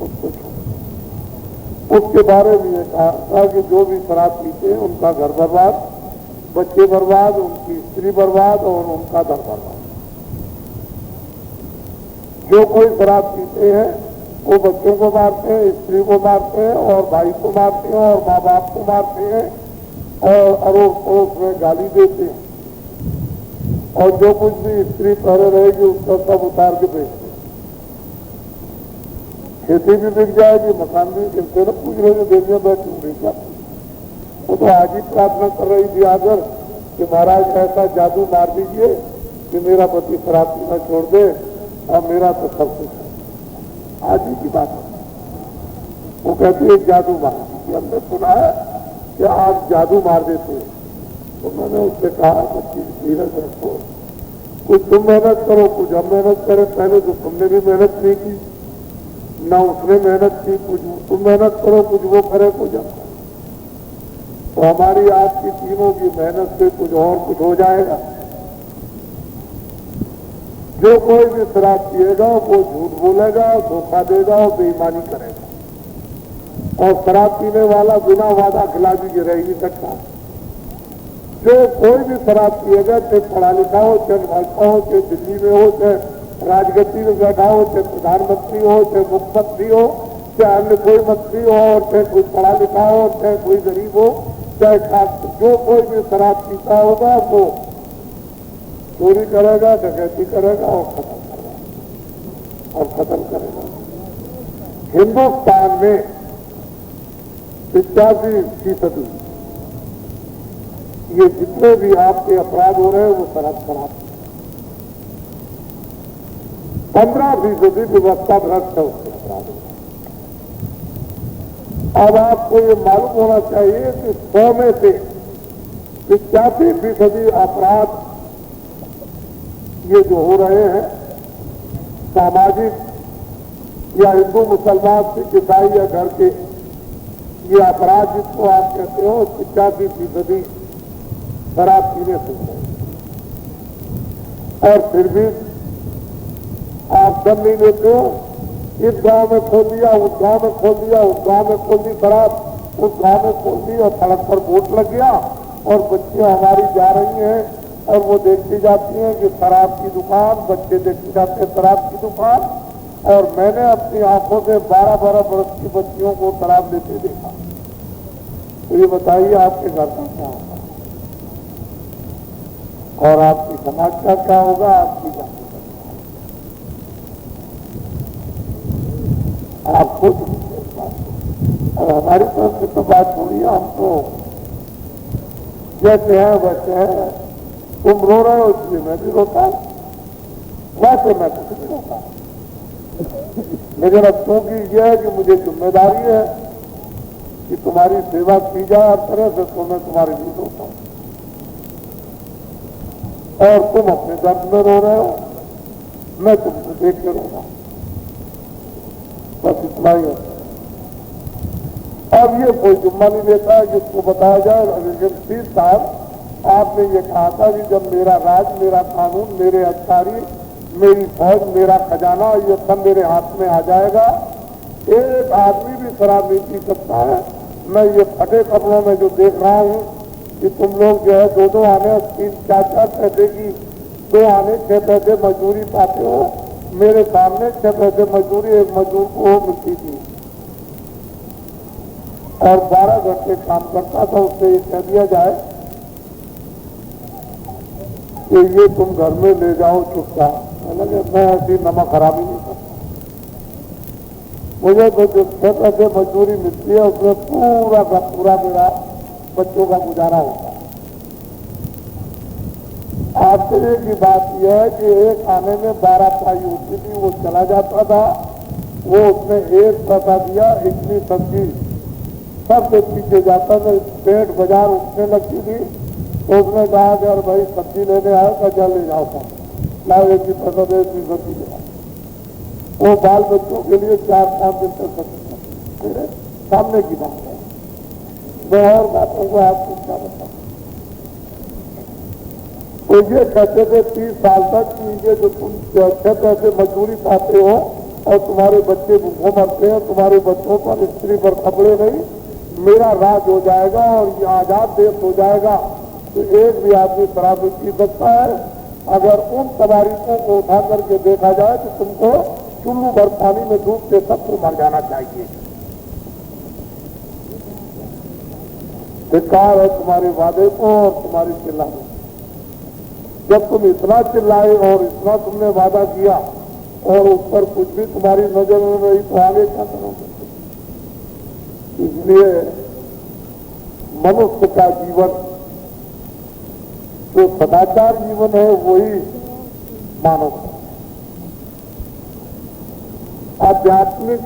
उसको छोड़। उसके बारे में ये कहा था कि जो भी शराब पीते हैं उनका घर बर्बाद, बच्चे बर्बाद, उनकी स्त्री बर्बाद और उनका घर बर्बाद। जो कोई शराब पीते हैं वो बच्चों को मारते हैं, स्त्री को मारते हैं और भाई को मारते हैं और माँ बाप को मारते हैं और अड़ोस पड़ोस में गाली देते हैं। और जो कुछ भी स्त्री पहले रहेगी उसका सब उतार के बेचते हैं। खेती भी बिक जाएगी, मकान भी गिरते न पूछ रहे देने बैठूंगी क्या। वो तो आज ही प्रार्थना कर रही थी आकर कि महाराज ऐसा जादू मार दीजिए कि मेरा पति शराब पीना छोड़ दे और मेरा तो सब कुछ है। आज ही की बात है। वो कहती है जादू मार दीजिए। हमने सुना है कि आप जादू मार देते हैं। तो मैंने उससे कहा कि धीरज रखो, कुछ तुम मेहनत करो, कुछ हम मेहनत करें। पहले तो तुमने भी मेहनत नहीं की, ना उसने मेहनत की। कुछ तुम मेहनत करो, कुछ वो करे, कुछ हम। तो हमारी आपकी तीनों की मेहनत से कुछ और कुछ हो जाएगा। जो कोई भी शराब पिएगा वो झूठ बोलेगा, धोखा देगा और बेईमानी करेगा। और शराब पीने वाला बिना वादा खिलाफी के रह नहीं सकता। जो कोई भी शराब पिएगा, चाहे पढ़ा लिखा हो, चाहे भाजपा हो, चाहे दिल्ली में हो, चाहे राजगद्दी में बैठा हो, चाहे प्रधानमंत्री हो, चाहे मुख्यमंत्री हो, चाहे अन्य कोई मंत्री हो, और चाहे कोई पढ़ा लिखा हो, चाहे कोई गरीब हो, चाहे छात्र, जो कोई भी शराब पीता होगा वो चोरी करेगा, डकैती करेगा और खत्म करेगा। हिंदुस्तान में 85% ये जितने भी आपके अपराध हो रहे हैं वो शराब। 15% व्यवस्था भ्रष्ट है उसके अपराध हो। अब आपको ये मालूम होना चाहिए कि 100 में से 85% अपराध ये जो हो रहे हैं सामाजिक या हिंदू मुसलमान सिख ईसाई या घर के, ये अपराध जिसको आप कहते हो 85% शराब पीने से है। और फिर भी आप दम नहीं लेते हो। इस गांव में खोल दिया, उस गांव में खोल दिया, उस गांव में खोल दी शराब, उस गांव में खोल दी और सड़क पर बोर्ड लग गया और बच्चियां हमारी जा रही हैं और वो देखती जाती हैं कि शराब की दुकान, बच्चे देखते जाते हैं शराब की दुकान। और मैंने अपनी आंखों से 12-12 वर्ष की बच्चियों को शराब लेते देखा। तो ये बताइए आपके घर का क्या होगा और आपकी समाज का क्या होगा, आपकी जाति का क्या होगा। आप खुद और हमारी तरफ से तो बात छोड़िए, हम तो जैसे हैं वैसे हैं। तुम रो रहे हो इसलिए मैं भी रोता हूं, वैसे मैं कुछ नहीं रोता। लेकिन अब क्योंकि यह है कि मुझे जिम्मेदारी है कि तुम्हारी सेवा की जाए हर तरह से, तो मैं तुम्हारे लिए रोता हूं। और तुम अपने दर्द में रो रहे हो, मैं तुमको देख के रो रहा हूं। बस इतना ही है। अब ये कोई जुम्मा नहीं देता है कि उसको बताया जाए। लेकिन 30 साल आपने ये कहा था कि जब मेरा राज, मेरा कानून, मेरे अधिकारी, मेरी फौज, मेरा खजाना, ये सब मेरे हाथ में आ जाएगा, एक आदमी भी शराब नहीं पी सकता है। मैं ये फटे कपड़ों में जो देख रहा हूं कि तुम लोग जो है 2-2 आने 3-4 पैसे की 2 आने 6 पैसे मजदूरी पाते हो। मेरे सामने 6 पैसे मजदूरी एक मजदूर को मिलती थी और 12 घंटे काम करता था। उससे ये कह दिया जाए कि ये तुम घर में ले जाओ चुपचाप, मैं ऐसी नमक खराबी नहीं करता। मुझे तो जो 6 पैसे मजदूरी मिलती है उसमें पूरा का पूरा मेरा बच्चों का गुजारा होता है। आश्चर्य की बात यह है कि एक आने में 12 पाई होती थी, वो चला जाता था, वो उसने 1 पैसा दिया, इतनी सब्जी सबसे पीछे जाता था। पेट बाजार उठने लगती थी तो उसने कहा कि यार भाई सब्जी लेने आया था, क्या ले जाओ सब लाओ, 1 ही पैसा दे, इतनी सब्जी ले आओ। वो बाल बच्चों के लिए 4-5 दिन तक सब्जी सामने की बात है। मैं और बातों को आपको क्या बताऊं। तो ये कहते थे 30 साल तक कि ये जो तुम 6 पैसे मजदूरी पाते हो और तुम्हारे बच्चे भूखों मरते हैं, तुम्हारे बच्चों पर स्त्री पर कपड़े नहीं, मेरा राज हो जाएगा और ये आजाद देश हो जाएगा तो एक भी आदमी शराब नहीं पी सकता है। अगर उन तवारीखों को उठा करके देखा जाए तो तुमको चुल्लू भर पानी में डूब के सबको मर जाना चाहिए। धिक्कार है तुम्हारे वादे को और तुम्हारी चिल्लाने। जब तुम इतना चिल्लाए और इतना तुमने वादा किया और उस पर कुछ भी तुम्हारी नजर में रही तो आगे क्या करोगे। इसलिए मनुष्य का जीवन जो सदाचार जीवन है वही मानव है। आध्यात्मिक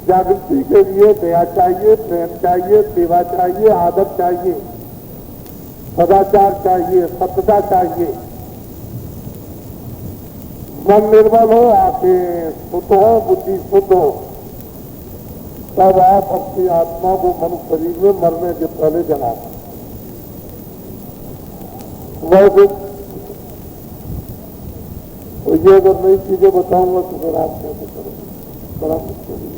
जागृति के लिए दया चाहिए, प्रेम चाहिए, सेवा चाहिए, आदर चाहिए, सदाचार चाहिए, सत्यता चाहिए। मन निर्मल हो, आंखें शुद्ध हो, बुद्धि शुद्ध हो, तब आप अपनी आत्मा को मनुष्य शरीर में मरने के पहले जला। वैसे तो ये अगर नई चीजें बताऊंगा तो फिर आप कैसे करोगे, बड़ा मुश्किल है।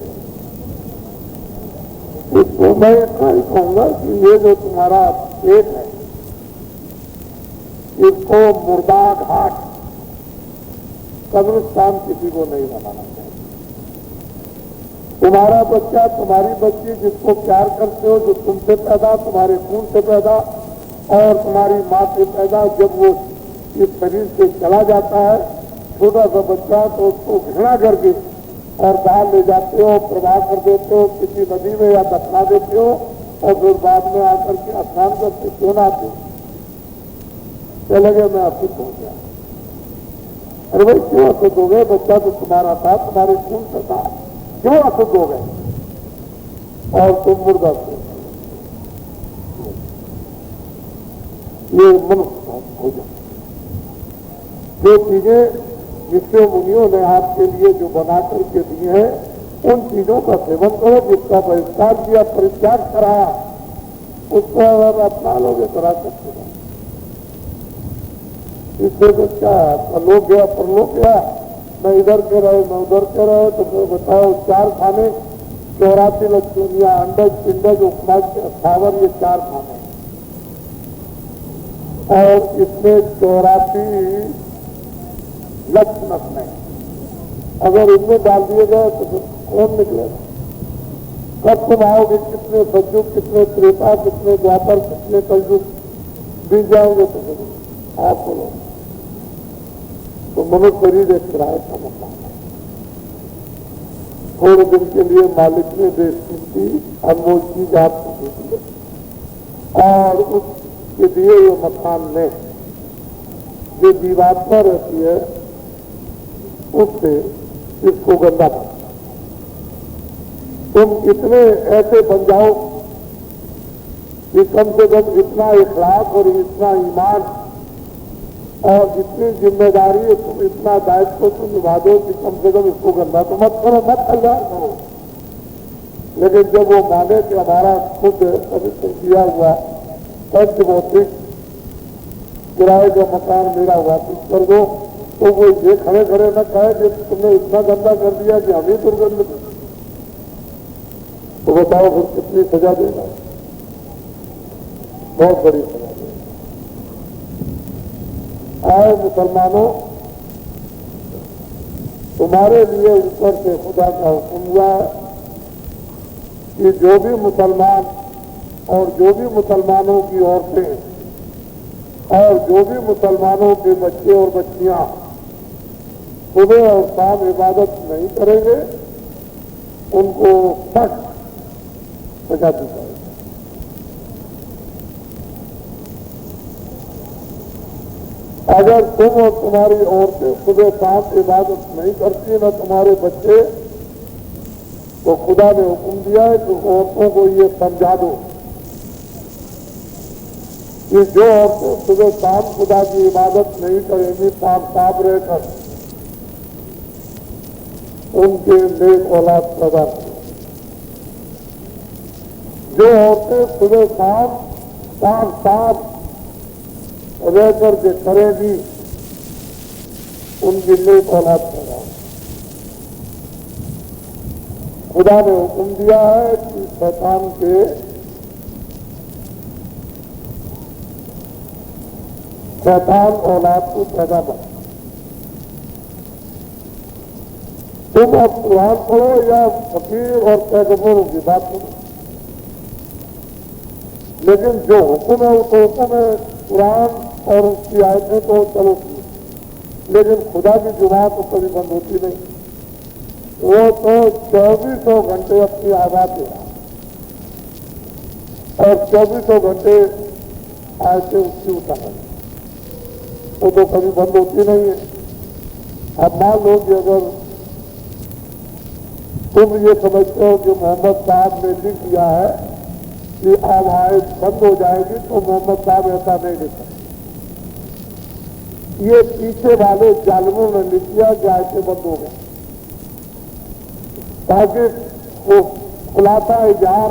इसको मैं इतना ही कहूंगा कि ये जो तुम्हारा पेट है इसको मुर्दा घाट कब्रिस्तान किसी को नहीं बनाना चाहिए। तुम्हारा बच्चा, तुम्हारी बच्ची जिसको प्यार करते हो, जो तुमसे पैदा, तुम्हारे खून से पैदा और तुम्हारी माँ से पैदा, जब वो इस शरीर से चला जाता है छोटा सा बच्चा, तो उसको घृणा करके और बाहर ले जाते हो, प्रवाह कर देते हो किसी नदी में या दफना देते हो और फिर बाद में आकर के स्नान करके क्यों ना आते हो। चले गए, मैं असिद्ध हो गया। अरे भाई क्यों असिद्ध हो गए? बच्चा तो तुम्हारा था, तुम्हारे खून से था, क्यों असिद्ध हो गए और तुम मुर्दा थे? ये मनुष्य हो जाए। जो चीजें ऋषि मुनियों ने आपके लिए जो बना करके दिए हैं उन चीजों का सेवन करो। जिसका बहिष्कार किया, परित्याग कराया, उसको अगर अपना लोगे करा सकते हो। इससे तो क्या लोग गया परलोक गया, मैं इधर के रहे, मैं उधर के रहे, तो मैं बताओ 4 खाने 84 लक्ष्मियां, अंडज पिंडज उपमा स्थावर, ये 4 खाने और इसमें 84 लक्ष्य में अगर इनमें डाल दिए गए तो फिर कौन निकलेगा? कब तुम आओगे? कितने सतयुग, कितने त्रेता, कितने द्वापर, कितने कलयुग बीत जाओगे? तो फिर आप बोलो। तो मनुष्य शरीर एक किराए का मकान है। थोड़े दिन के लिए मालिक ने बेशकीमती अनमोल चीज आपको दे दी और उसके दिए हुए मकान में जो जीवात्मा रहती है उससे इसको गंदा कर। तुम इतने ऐसे बन जाओ कि कम से कम इतना इखलास और इतना ईमान और जितनी जिम्मेदारी है तुम इतना दायित्व तुम निभा दो कि कम से कम इसको गंदा तो मत करो, मत कल्याण करो। लेकिन जब वो माने कि हमारा खुद पवित्र किया हुआ पंच भौतिक किराए का मकान मेरा वापिस कर दो, तो वो ये खड़े खड़े न कहे कि तुमने इतना गंदा कर दिया कि हम ही दुर्गंध कर। तो बताओ फिर कितनी सजा देगा? बहुत बड़ी सजा देगा। आए मुसलमानों, तुम्हारे लिए ऊपर से खुदा का हुक्म हुआ कि जो भी मुसलमान और जो भी मुसलमानों की औरतें और जो भी मुसलमानों के बच्चे और बच्चियां सुबह और शाम इबादत नहीं करेंगे, उनको सख्त सजा दी जाएगी। अगर तुम और तुम्हारी औरतें सुबह शाम इबादत नहीं करती न तुम्हारे बच्चे, तो खुदा ने हुक्म दिया है कि औरतों को ये समझा दो कि जो औरतें सुबह शाम खुदा की इबादत नहीं करेंगी, शाम साफ रहकर उनके नेक औलाद पैदा करें। जो औरतें सुबह शाम साफ रह करके करेगी, उनकी नेक औलाद पैदा होगी। खुदा ने हुक्म दिया है कि शैतान औलाद को पैदा मत। तुम अब कुरान पढ़ो या फकीर और पैगंबरों की बात करो, लेकिन जो हुक्म है वो तो हुक्म है। कुरान और उसकी आयतें तो चलो, लेकिन खुदा की जुबान तो कभी बंद होती नहीं। वो तो 2400 घंटे अपनी आवाज दे रहा और 2400 घंटे आयतें उसकी उतार, वो तो कभी बंद होती नहीं है। अब मान लो कि अगर तुम ये समझते हो कि मोहम्मद साहब ने लिख दिया है कि आवाज बंद हो जाएगी, तो मोहम्मद साहब ऐसा नहीं लिख सकते। ये पीछे वाले जालिमों ने लिख दिया कि आयतें बंद हो गई, ताकि वो खुलासा इजहार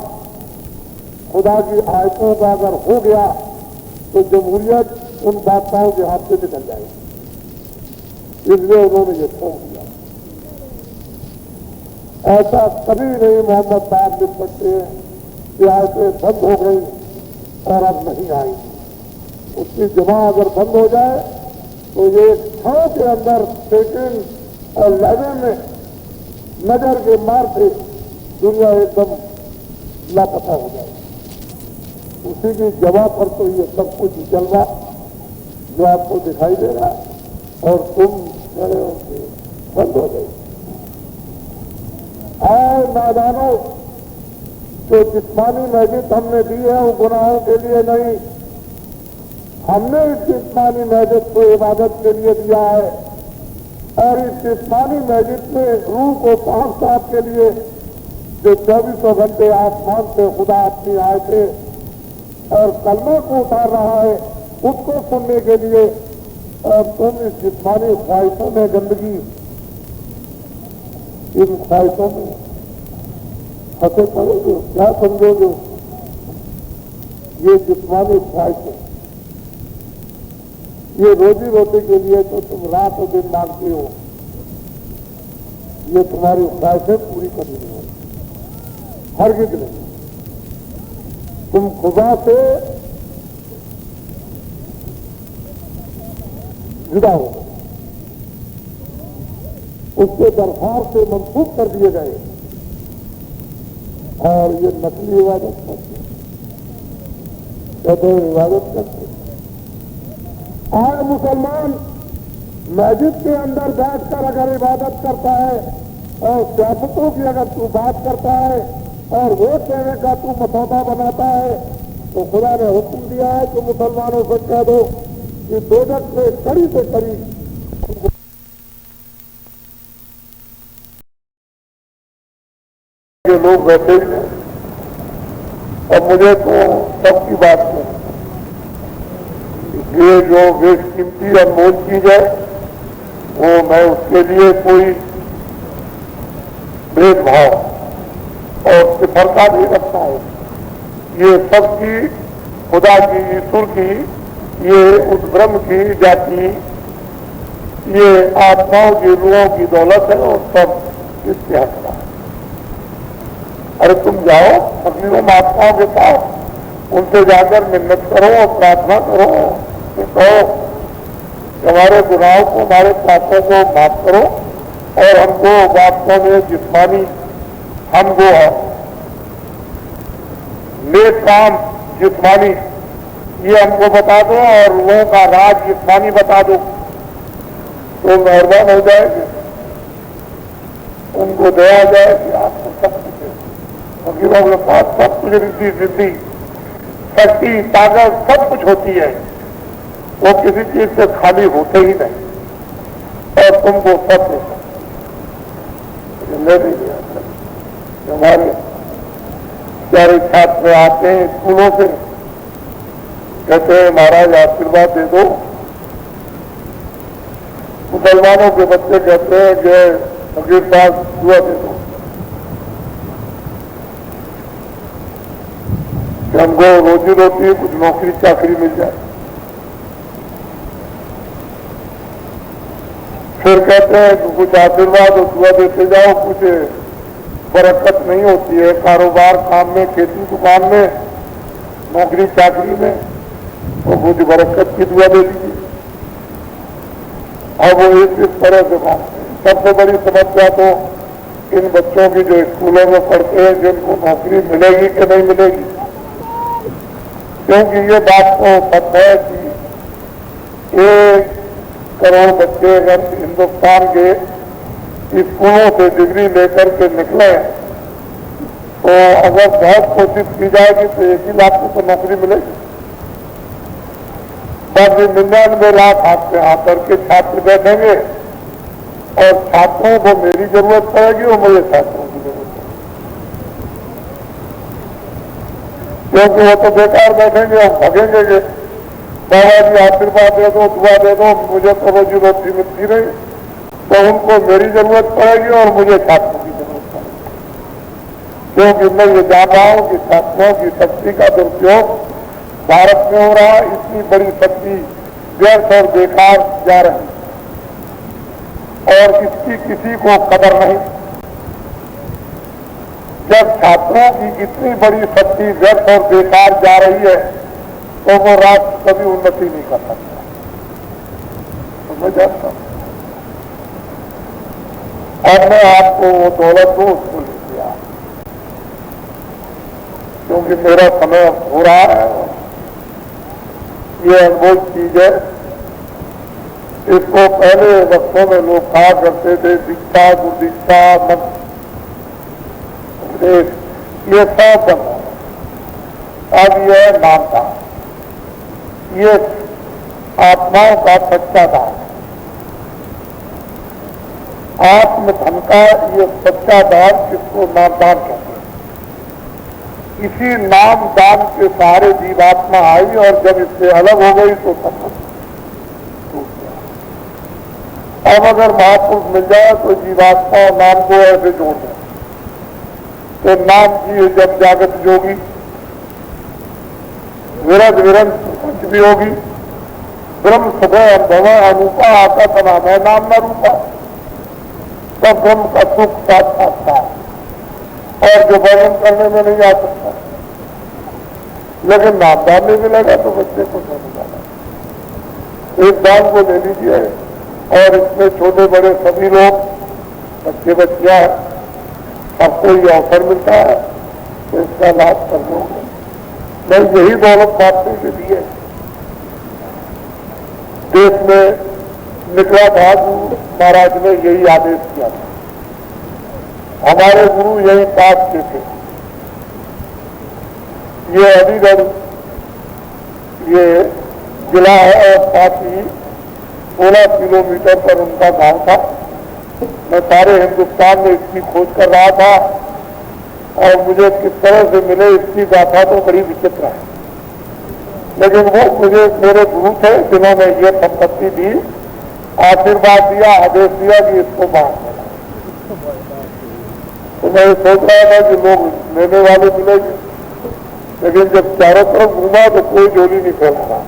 खुदा की आयतों का अगर हो गया तो जमहूरियत उन बादशाहों के हाथ से निकल जाएगी। इसलिए उन्होंने ये छोड़ दिया। ऐसा कभी नहीं मोहम्मद साहब लिख सकते कि आयतें बंद हो गई और अब नहीं आएंगी। उसकी जमा अगर बंद हो जाए तो ये क्षण के अंदर सेकंड और लहजे में नजर के मार से दुनिया एकदम लापता हो जाएगी। उसी की जगह पर तो ये सब कुछ जलवा जो आपको दिखाई दे रहा है और तुम खड़े होकर बंद हो गए। और नादानों, जो जिस्मानी मस्जिद हमने दी है वो गुनाहों के लिए नहीं, हमने इस जिस्मानी मस्जिद को इबादत के लिए दिया है। और इस जिस्मानी मस्जिद में रूह को पाक साफ के लिए जो 2400 घंटे आसमान से खुदा अपनी आयतें और कलमे को उतार रहा है, उसको सुनने के लिए। और तुम इस जिस्मानी ख्वाहिशों में गंदगी, इन ख्वाहिशों में फंसे पड़ोगे, क्या समझोगे? ये जिस्मानी ख्वाहिशें, ये रोजी रोटी के लिए तो तुम रात और दिन मांगते हो, ये तुम्हारी ख्वाहिशें पूरी करनी है, हरगिज़ नहीं। तुम खुदा से जुदा हो, उसके दरबार से मंसूब कर दिए गए और ये नकली इबादत करते, कहते इबादत करते। आज मुसलमान मस्जिद के अंदर बैठकर अगर इबादत करता है और सियासतों की अगर तू बात करता है और वोट देने का तू मसौदा बनाता है, तो खुदा ने हुक्म दिया है कि मुसलमानों से कह दो कि दोजख से कड़ी से कड़ी ये लोग बैठे ही हैं। अब मुझे तो सबकी बात में ये जो बेशकीमती अनमोल चीज है वो मैं उसके लिए कोई भेदभाव और सिफरता नहीं रखता है। ये सबकी खुदा की, ईश्वर की, ये उस ब्रह्म की जाति, ये आत्माओं की, रूहों की दौलत है और सब इसके हकदार। अरे तुम जाओ अपनी उन आत्माओं के पास, उनसे जाकर मिन्नत करो और प्रार्थना करो, तो कहो कि हमारे गुनाहों को, हमारे पापों को माफ करो और हमको वास्तव में जिस्मानी, हमको नेक काम जिस्मानी ये हमको बता दो और लोगों का राज जिस्मानी बता दो, तो मेहरबान हो जाएगी, उनको दया जाएगी। आपको सब कुछ है, फकीरों के पास सब कुछ, रिद्धि सिद्धि, शक्ति, ताकत सब कुछ होती है, वो किसी चीज से खाली होते ही नहीं और तुमको सब देता। हमारे प्यारे छात्र आते हैं स्कूलों से, कहते हैं महाराज आशीर्वाद दे दो। मुसलमानों के बच्चे कहते हैं कि फकीर साहब दुआ दे दो कि हमको रोजी रोटी, कुछ नौकरी चाकरी मिल जाए। फिर कहते हैं कि कुछ आशीर्वाद और दुआ देते जाओ, कुछ बरकत नहीं होती है कारोबार काम में, खेती दुकान में, नौकरी चाकरी में, तो कुछ बरकत की दुआ दे दीजिए। और वो इस तरह से मांगते हैं। सबसे बड़ी समस्या तो इन बच्चों की जो स्कूलों में पढ़ते हैं, जिनको नौकरी मिलेगी कि नहीं मिलेगी, क्योंकि ये बात तो सच है कि 1 करोड़ बच्चे अगर हिंदुस्तान के स्कूलों से डिग्री लेकर के निकले, तो अगर बहुत कोशिश की जाएगी तो 1 ही लाख को तो नौकरी मिलेगी। बस 99 लाख आपके यहाँ करके छात्र बैठेंगे और छात्रों को मेरी जरूरत पड़ेगी और मुझे छात्रों की जरूरत पड़ेगी, क्योंकि वो तो बेकार बैठेंगे और भगेंगे कि बाबा जी आशीर्वाद दे दो, दुआ दे दो, मुझे तो रोजी रोटी मिलती नहीं, तो उनको मेरी जरूरत पड़ेगी और मुझे छात्रों की जरूरत पड़ेगी। क्योंकि मैं ये जान रहा हूं कि छात्रों की शक्ति का दुरुपयोग भारत में हो रहा है। इतनी बड़ी शक्ति व्यर्थ और बेकार जा रही और इसकी किसी को कदर नहीं। जब छात्रों की इतनी बड़ी शक्ति व्यर्थ और बेकार जा रही है, तो वो राष्ट्र कभी उन्नति नहीं कर सकता। तो मैं जानता हूं और मैं आपको वो दौलत दो, उसको ले दिया, क्योंकि मेरा समय हो रहा है। ये अनमोल चीज है, इसको पहले वक्तों में लोग कहा करते थे दीक्षा, गुरुदीक्षा, उपदेश, ये सब बना। अब यह नाम था, ये आत्माओं का सच्चा दान, आत्मधन का ये सच्चा दान, जिसको नाम दान कहते हैं। इसी नाम दान के सहारे जीवात्मा आई और जब इससे अलग हो गई तो सब टूट गया। अब अगर महापुरुष मिल जाए तो जीवात्मा और नाम को ऐसे जोड़ दें, तो नाम की जब जागत जोगी, विरद विरंत कुछ भी होगी, ब्रह्म सुख अनुभव अनूपा आता सना है नाम न रूपा, तब ब्रह्म का सुख साक्षात्कार और जो वर्णन करने में नहीं आ सकता। लेकिन नाम दान में मिलेगा तो बच्चे को नहीं मिलेगा। एक दान को ले लीजिए और इसमें छोटे बड़े सभी लोग, बच्चे बच्चियां, सबको ये अवसर मिलता है, तो इसका लाभ कर लोगे। मैं यही दौलत बांटने के लिए देश में निकला था। गुरु महाराज ने यही आदेश किया था। हमारे गुरु यही पास के थे। ये अलीगढ़ ये जिला है और साथ ही 16 किलोमीटर पर उनका गांव था। मैं सारे हिंदुस्तान में इसकी खोज कर रहा था और मुझे किस तरह से मिले इसकी गाथा तो बड़ी विचित्र है। लेकिन वो मुझे मेरे गुरु थे जिन्होंने ये संपत्ति दी, आशीर्वाद दिया, आदेश दिया कि इसको बांट देना। तो मैं सोच रहा था कि लोग लेने वाले मिलेंगे, लेकिन जब चारों तरफ घूमा तो कोई झोली नहीं खोल रहा।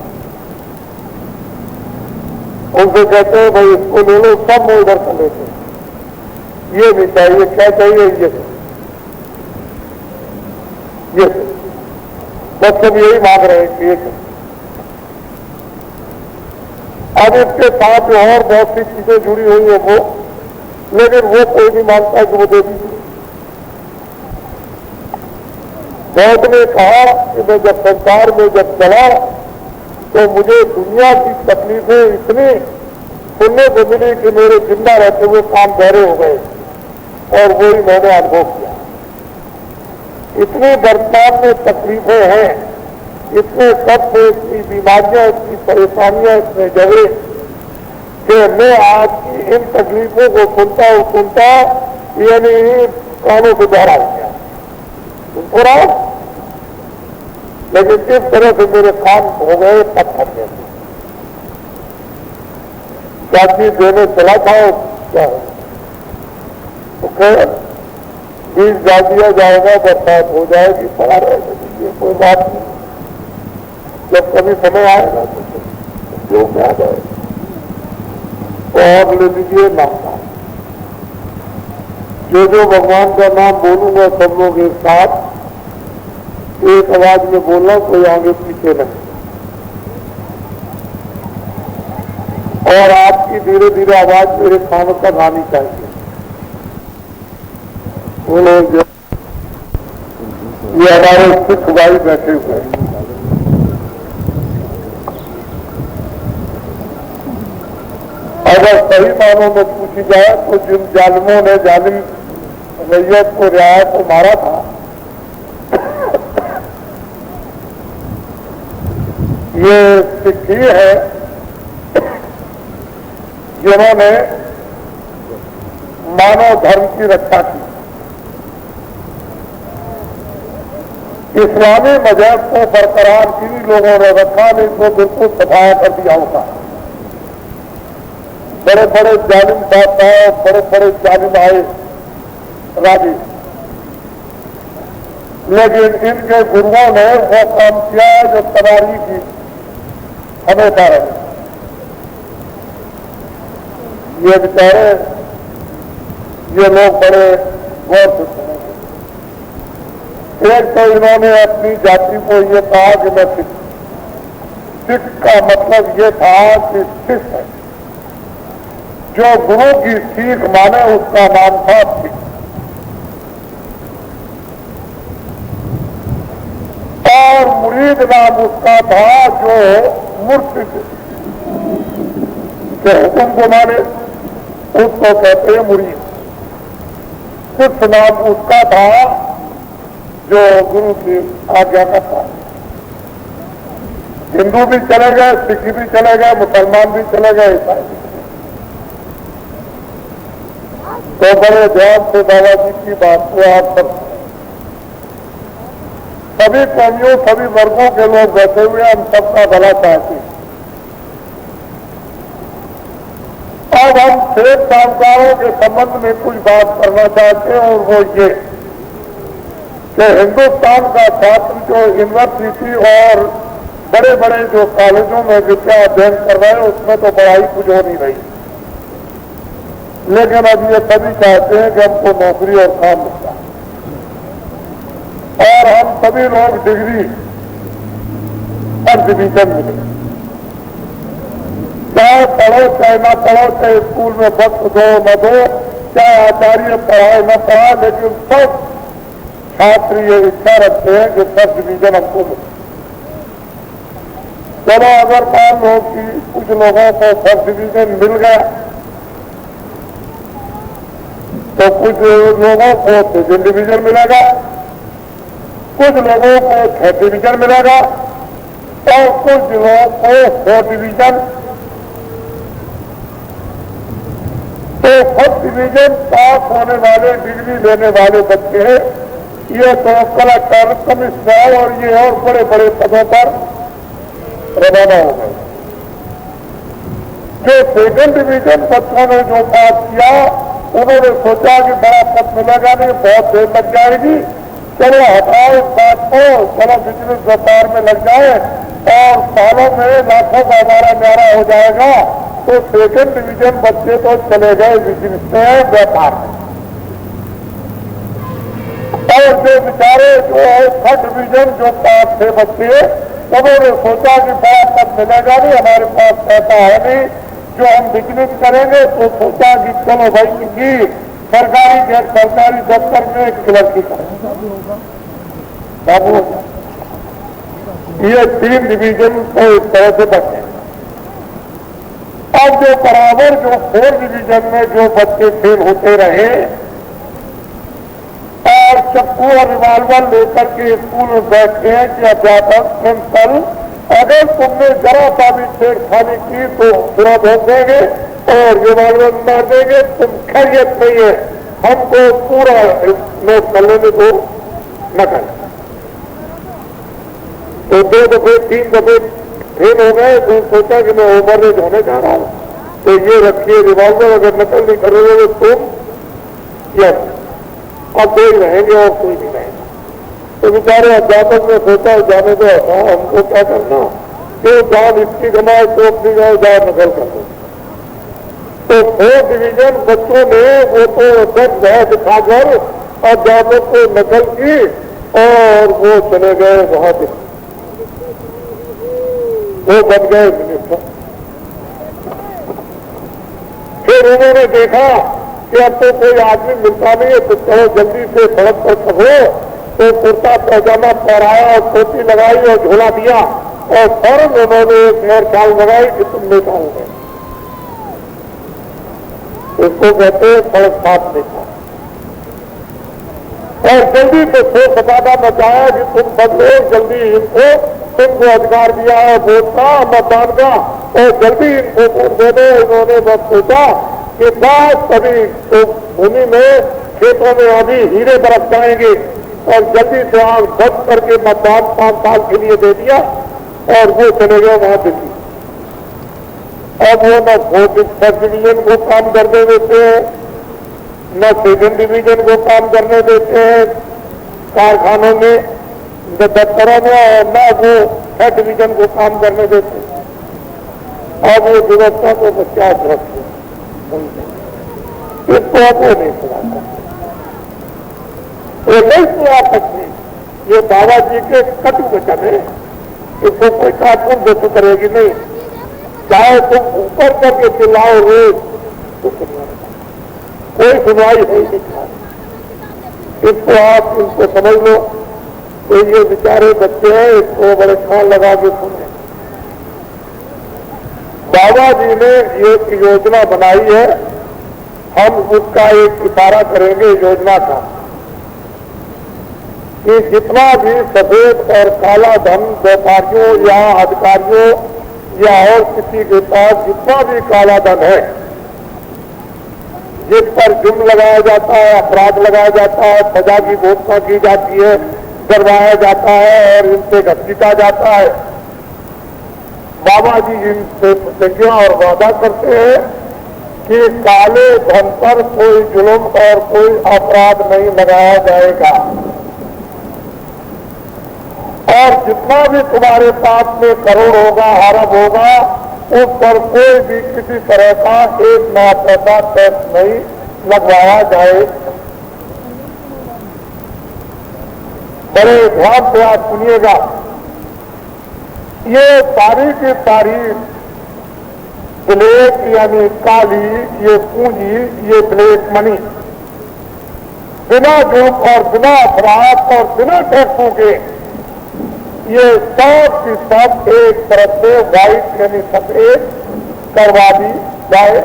उनसे कहते हैं भाई इसको ले लो, सब वो इधर से लेते, ये नहीं चाहिए, क्या चाहिए ये बस सब यही मांग रहे हैं कि ये। अब इसके साथ और बहुत सी चीजें जुड़ी हुई है वो, लेकिन वो कोई नहीं मानता कि वो दे दीजिए। बहुत ने कहा कि मैं जब संसार में जब चला तो मुझे दुनिया की तकलीफें इतनी सुनने को मिली कि मेरे जिंदा रहते हुए काम गहरे हो गए, और वही मैंने अनुभव किया। इतनी वर्तमान में तकलीफें हैं, इतने सब इतनी बीमारियां, इतनी परेशानियां, इतने झगड़े, कि मैं आज की इन तकलीफों को सुनता यानी कानों को दोहरा गया सुनते रहा, लेकिन इस तरह से मेरे कान हो गए पत्थर जैसे। क्या चीज देने चला था क्या तो बीज डाल दिया जाएगा, बरसात हो जाएगी, पड़ा रहेगा, कोई बात नहीं। जब कभी समय आएगा तो उपयोग में आ जाएगा। और ले लीजिए नाम, जो भगवान का नाम बोलूंगा सब लोग एक साथ एक आवाज में बोलना, कोई आगे पीछे नहीं। और आपकी धीरे धीरे आवाज मेरे कानों तक आनी चाहिए। वो लोग ये हमारे सिख भाई बैठे हुए हैं, अगर सही मानों में पूछी जाए तो जिन जालिमों ने जालिम रैयत को रियायत को मारा था, ये सिख ही है जिन्होंने मानव धर्म की रक्षा की। इस्लामी मजहब को बरकरार किन्हीं लोगों ने रखा, नहीं तो बिल्कुल सफाया कर दिया होगा। बड़े बड़े जालिम बादशाह, बड़े बड़े जालिम आए राजे, लेकिन इनके गुरुओं ने वो काम किया जो तबाही की हमेशा रहे। ये बेचारे ये लोग बड़े गौर से सुनेंगे। एक तो इन्होंने अपनी जाति को ये कहा कि मैं सिख। सिख का मतलब ये था कि सिख है, जो गुरु की सीख माने उसका नाम था सिख। और मुरीद नाम उसका था जो मुर्शिद के हुक्म को माने, उसको कहते हैं मुरीद। सिख नाम उसका था जो गुरु की आज्ञा का था। हिंदू भी चले गए, सिख भी चले गए, मुसलमान भी चले गए, ईसाई भी चले गए। तो बड़े ध्यान से बाबा जी की बात को आप सब सभी कौमियों, सभी वर्गों के लोग बैठे हुए, हम सबका भला चाहते हैं। अब हम शेख कामगारों के संबंध में कुछ बात करना चाहते हैं, और वो ये कि हिंदुस्तान का छात्र जो यूनिवर्सिटी और बड़े बड़े जो कॉलेजों में विद्या अध्ययन कर रहे हैं उसमें तो पढ़ाई कुछ हो नहीं रही, लेकिन अब ये सभी चाहते हैं कि हमको नौकरी और काम मिल जाए, और हम सभी लोग डिग्री और डिवीजन मिले। चाहे पढ़ो चाहे न पढ़ो, चाहे स्कूल में वक्त दो न दो, चाहे आचार्य पढ़ाए न पढ़ाए, लेकिन सब छात्र ये इच्छा रखते हैं कि फर्स्ट डिवीजन हमको मिले। चलो अगर मान लो कि कुछ लोगों को फर्स्ट डिवीजन मिल गया तो कुछ लोगों को सेकेंड डिवीजन मिलेगा, कुछ लोगों को थर्ड डिवीजन मिलेगा, और कुछ लोगों को फोर्थ डिवीजन। तो फर्स्ट डिवीजन पास होने वाले, डिग्री लेने वाले बच्चे हैं, ये तो कलेक्टर, कमिश्नर और ये और बड़े बड़े पदों पर रवाना हो गए। जो सेकंड डिवीजन बच्चों ने जो पास किया, उन्होंने सोचा कि बड़ा पद मिलेगा नहीं, बहुत देर लग जाएगी, चलो हटाओ इस बात को, चलो बिजनेस व्यापार में लग जाए और सालों में लाखों का हमारा न्यारा हो जाएगा। तो सेकंड डिवीजन बच्चे तो चले गए बिजनेस में, व्यापार में। और जो बेचारे जो है थर्ड डिवीजन जो पास थे बच्चे, उन्होंने सोचा कि बड़ा पद मिलेगा नहीं, हमारे पास पैसा है नहीं जो हम बिजनेस करेंगे। तो सोचा कि चलो भाई की सरकारी गैर सरकारी दफ्तर में एक क्लर्की करेंगे। बाबू ये 3 डिवीजन तो इस तरह से बचे। अब जो बराबर जो 4 डिवीजन में जो बच्चे फेल होते रहे और चक्कू और रिवाल्वर लेकर के स्कूल में बैठे हैं कि अध्यापक प्रिंसिपल अगर तुमने जरा सा भी छेड़खानी की तो तुरंत हो देंगे और रिवाल्वर मार देंगे, तुम खैरियत नहीं है, हमको पूरा नोट कर लेने दो, न कर। तो 2 दफे 3 दफे फेल हो गए। तो सोचा कि मैं ओवररेज होने जा रहा हूं, तो ये रखिए रिवॉल्वर, अगर नकल नहीं करोगे तो तुम यस अब 2 ही रहेंगे और कोई नहीं रहेगा। तो बेचारे अध्यापक ने सोचा जाने दो, हमको क्या करना, जो जान इसकी कमाए तो अपनी जाए जान नकल कर दो। तो 4 डिवीजन बच्चों ने वो तो दस है दिखाकर अध्यापक को नकल की और वो चले गए वहां से, वो बन गए मिनिस्टर। फिर उन्होंने देखा कि अब तो कोई आदमी मिलता नहीं है, तो चलो जल्दी से सड़क पर खबो। तो कुर्ता पैजामा पहराया और टोपी लगाई और झोला दिया और फौरन उन्होंने एक नर चाल लगाई कि तुम नेता हो गए। इसको कहते हैं सड़क साफ नेता। और जल्दी से शोर सपाटा मचाया कि तुम सब लोग जल्दी इनको, तुमको अधिकार दिया है वोट का, मतदान का, और जल्दी इनको वोट दे दो। इन्होंने बस सोचा कि बस सभी तो भूमि में खेतों में अभी हीरे बरस जाएंगे और जल्दी से आग बंद करके मतदान 5 साल के लिए दे दिया और वो चले गए वहां दिल्ली। अब वो न 4th डिवीजन को काम करने देते हैं, न 2nd डिवीजन को काम करने देते हैं कारखानों में, दफ्तरों में, और न वो 3rd डिवीजन को काम करने देते हैं। अब वो व्यवस्था को बचाव रखते, इसको अब वो नहीं सुना तो नहीं सुना सकती। ये बाबा जी के कटु वचन है, इसको कोई कार्टून देखो करेगी नहीं। चाहे तुम ऊपर करके चिल्लाओ रोज तो कोई सुनवाई नहीं दिखा। इसको आप इनको समझ लो। तो ये बेचारे बच्चे हैं, इसको बड़े खान लगा के सुने। बाबा जी ने एक योजना बनाई है, हम उसका एक इशारा करेंगे योजना का कि जितना भी सफेद और काला धन व्यापारियों या अधिकारियों या और किसी के पास जितना भी काला धन है, जिस पर जुर्म लगाया जाता है, अपराध लगाया जाता है, सजा की घोषणा की जाती है, डरवाया जाता है और इनसे घसीटा जाता है, बाबा जी इनसे प्रतिज्ञा और वादा करते हैं कि काले धन पर कोई जुल्म और कोई अपराध नहीं लगाया जाएगा और जितना भी तुम्हारे पास में करोड़ होगा, अरब होगा, उस पर कोई भी किसी तरह का एक नया पैसा टैक्स नहीं लगवाया जाए। बड़े ध्यान से आप सुनिएगा, ये सारी की सारी ब्लैक यानी काली, ये पूंजी, ये ब्लैक मनी बिना जुर्म और बिना अपराध और बिना टैक्सों के ये सब की सब एक तरफ से व्हाइट यानी सफेद करवा दी जाए।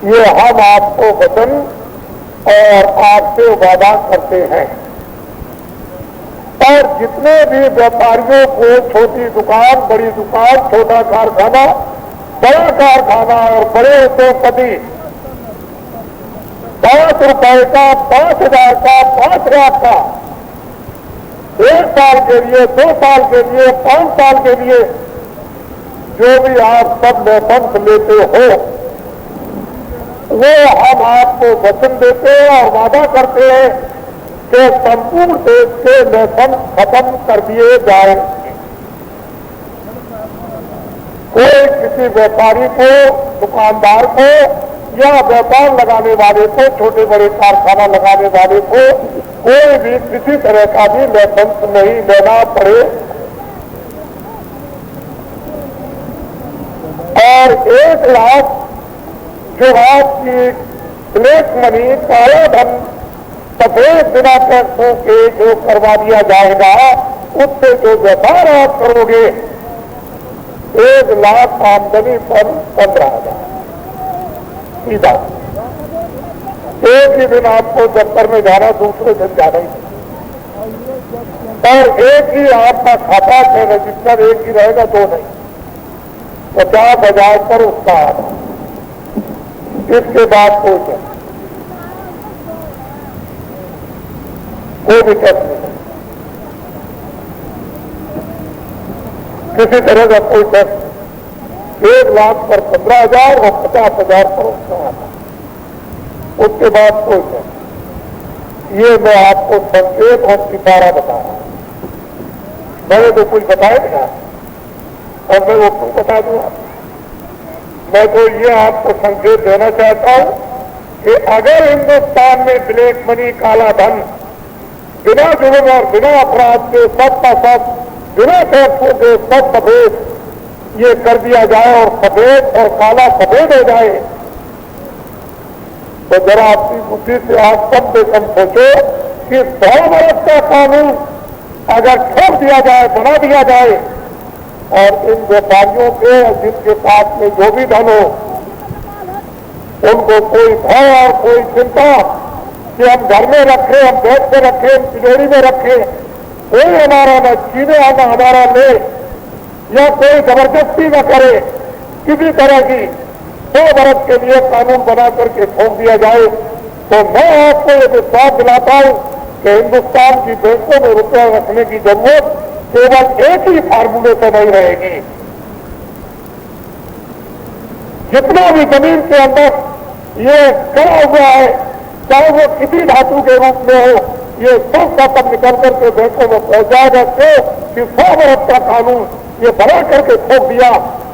ये हम आपको वचन और आपसे वादा करते हैं। और जितने भी व्यापारियों को छोटी दुकान, बड़ी दुकान, छोटा कारखाना, बड़ा कारखाना और बड़े उद्योगपति 5 रुपए का, 5,000 का, 5 लाख का 1 साल के लिए, 2 साल के लिए, 5 साल के लिए जो भी आप सब लाइसेंस लेते हो, वो हम आपको वचन देते हैं और वादा करते हैं कि संपूर्ण देश के लाइसेंस खत्म कर दिए जाएंगे। कोई किसी व्यापारी को, दुकानदार को या व्यापार लगाने वाले को, छोटे बड़े कारखाना लगाने वाले को कोई भी किसी तरह का भी लाइसेंस नहीं लेना पड़े। और 1 लाख जो आपकी ब्लैक मनी, काला धन, सफेद बिना टैक्सों के जो करवा दिया जाएगा, उससे जो व्यापार आप करोगे 1 लाख आमदनी पर 15,000 सीधा। एक ही दिन आपको दफ्तर में जाना, दूसरे दिन जाना ही, और एक ही आपका खाता से रजिस्टर एक ही रहेगा, 2 नहीं। 50,000 पर उसका आना, इसके बाद कोई भी टैक्स नहीं, किसी तरह का कोई टैक्स। 1 लाख पर 15,000 और 50,000 पर उसका आना, उसके बाद कोई टैक्स। ये मैं आपको संकेत और सितारा बता रहा हूं। मैंने तो कुछ बताया नहीं, और मैं वो क्यों बता दूंगा। मैं तो ये आपको संकेत देना चाहता हूं कि अगर हिंदुस्तान में ब्लैक मनी, काला धन बिना जुर्म और बिना अपराध के सब का सब, बिना टैक्सों के सब सफेद ये कर दिया जाए और सफेद और काला सफेद हो जाए, तो जरा अपनी बुद्धि से आप सब बेकम सोचो कि 100 वर्ष का कानून अगर ठोक दिया जाए, बना दिया जाए, और इन व्यापारियों के जिनके पास में जो भी धन हो, उनको कोई भय और कोई चिंता कि हम घर में रखें, हम बैग पे रखें, हम तिजोरी में रखें, कोई हमारा न छीने न हमारा ले, या कोई जबरदस्ती न करे किसी तरह की 100 वर्ष के लिए कानून बना करके ठोक दिया जाए, तो मैं आपको ये विश्वास दिलाता हूं कि हिंदुस्तान की बैंकों में रुपया रखने की जरूरत केवल एक ही फार्मूले से नहीं रहेगी। जितना भी जमीन के अंदर ये गड़ा हुआ है, चाहे वो किसी धातु के रूप में हो, ये सब का सब निकल करके बैंकों में पहुंचाया जाते कि 100 वर्ष का कानून ये बना करके ठोक दिया,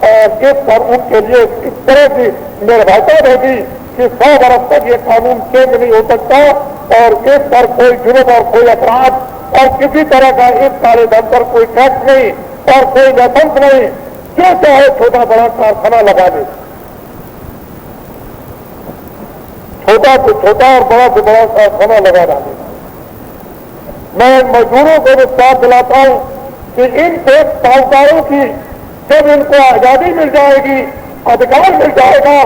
और इस पर उनके लिए इस तरह की निर्भरता रहेगी कि 100 वर्ष तक ये कानून चेंज नहीं हो सकता, और इस पर कोई जुर्म और कोई अपराध और किसी तरह का इस काले धन पर कोई टैक्स नहीं और कोई लाइसेंस नहीं, जो चाहे छोटा बड़ा कारखाना लगा दे, छोटा से छोटा और बड़ा से बड़ा कारखाना लगा डाले। मैं मजदूरों को विश्वास दिलाता हूं कि इन टैक्स साहूकारों की जब इनको आजादी मिल जाएगी, अधिकार मिल जाएगा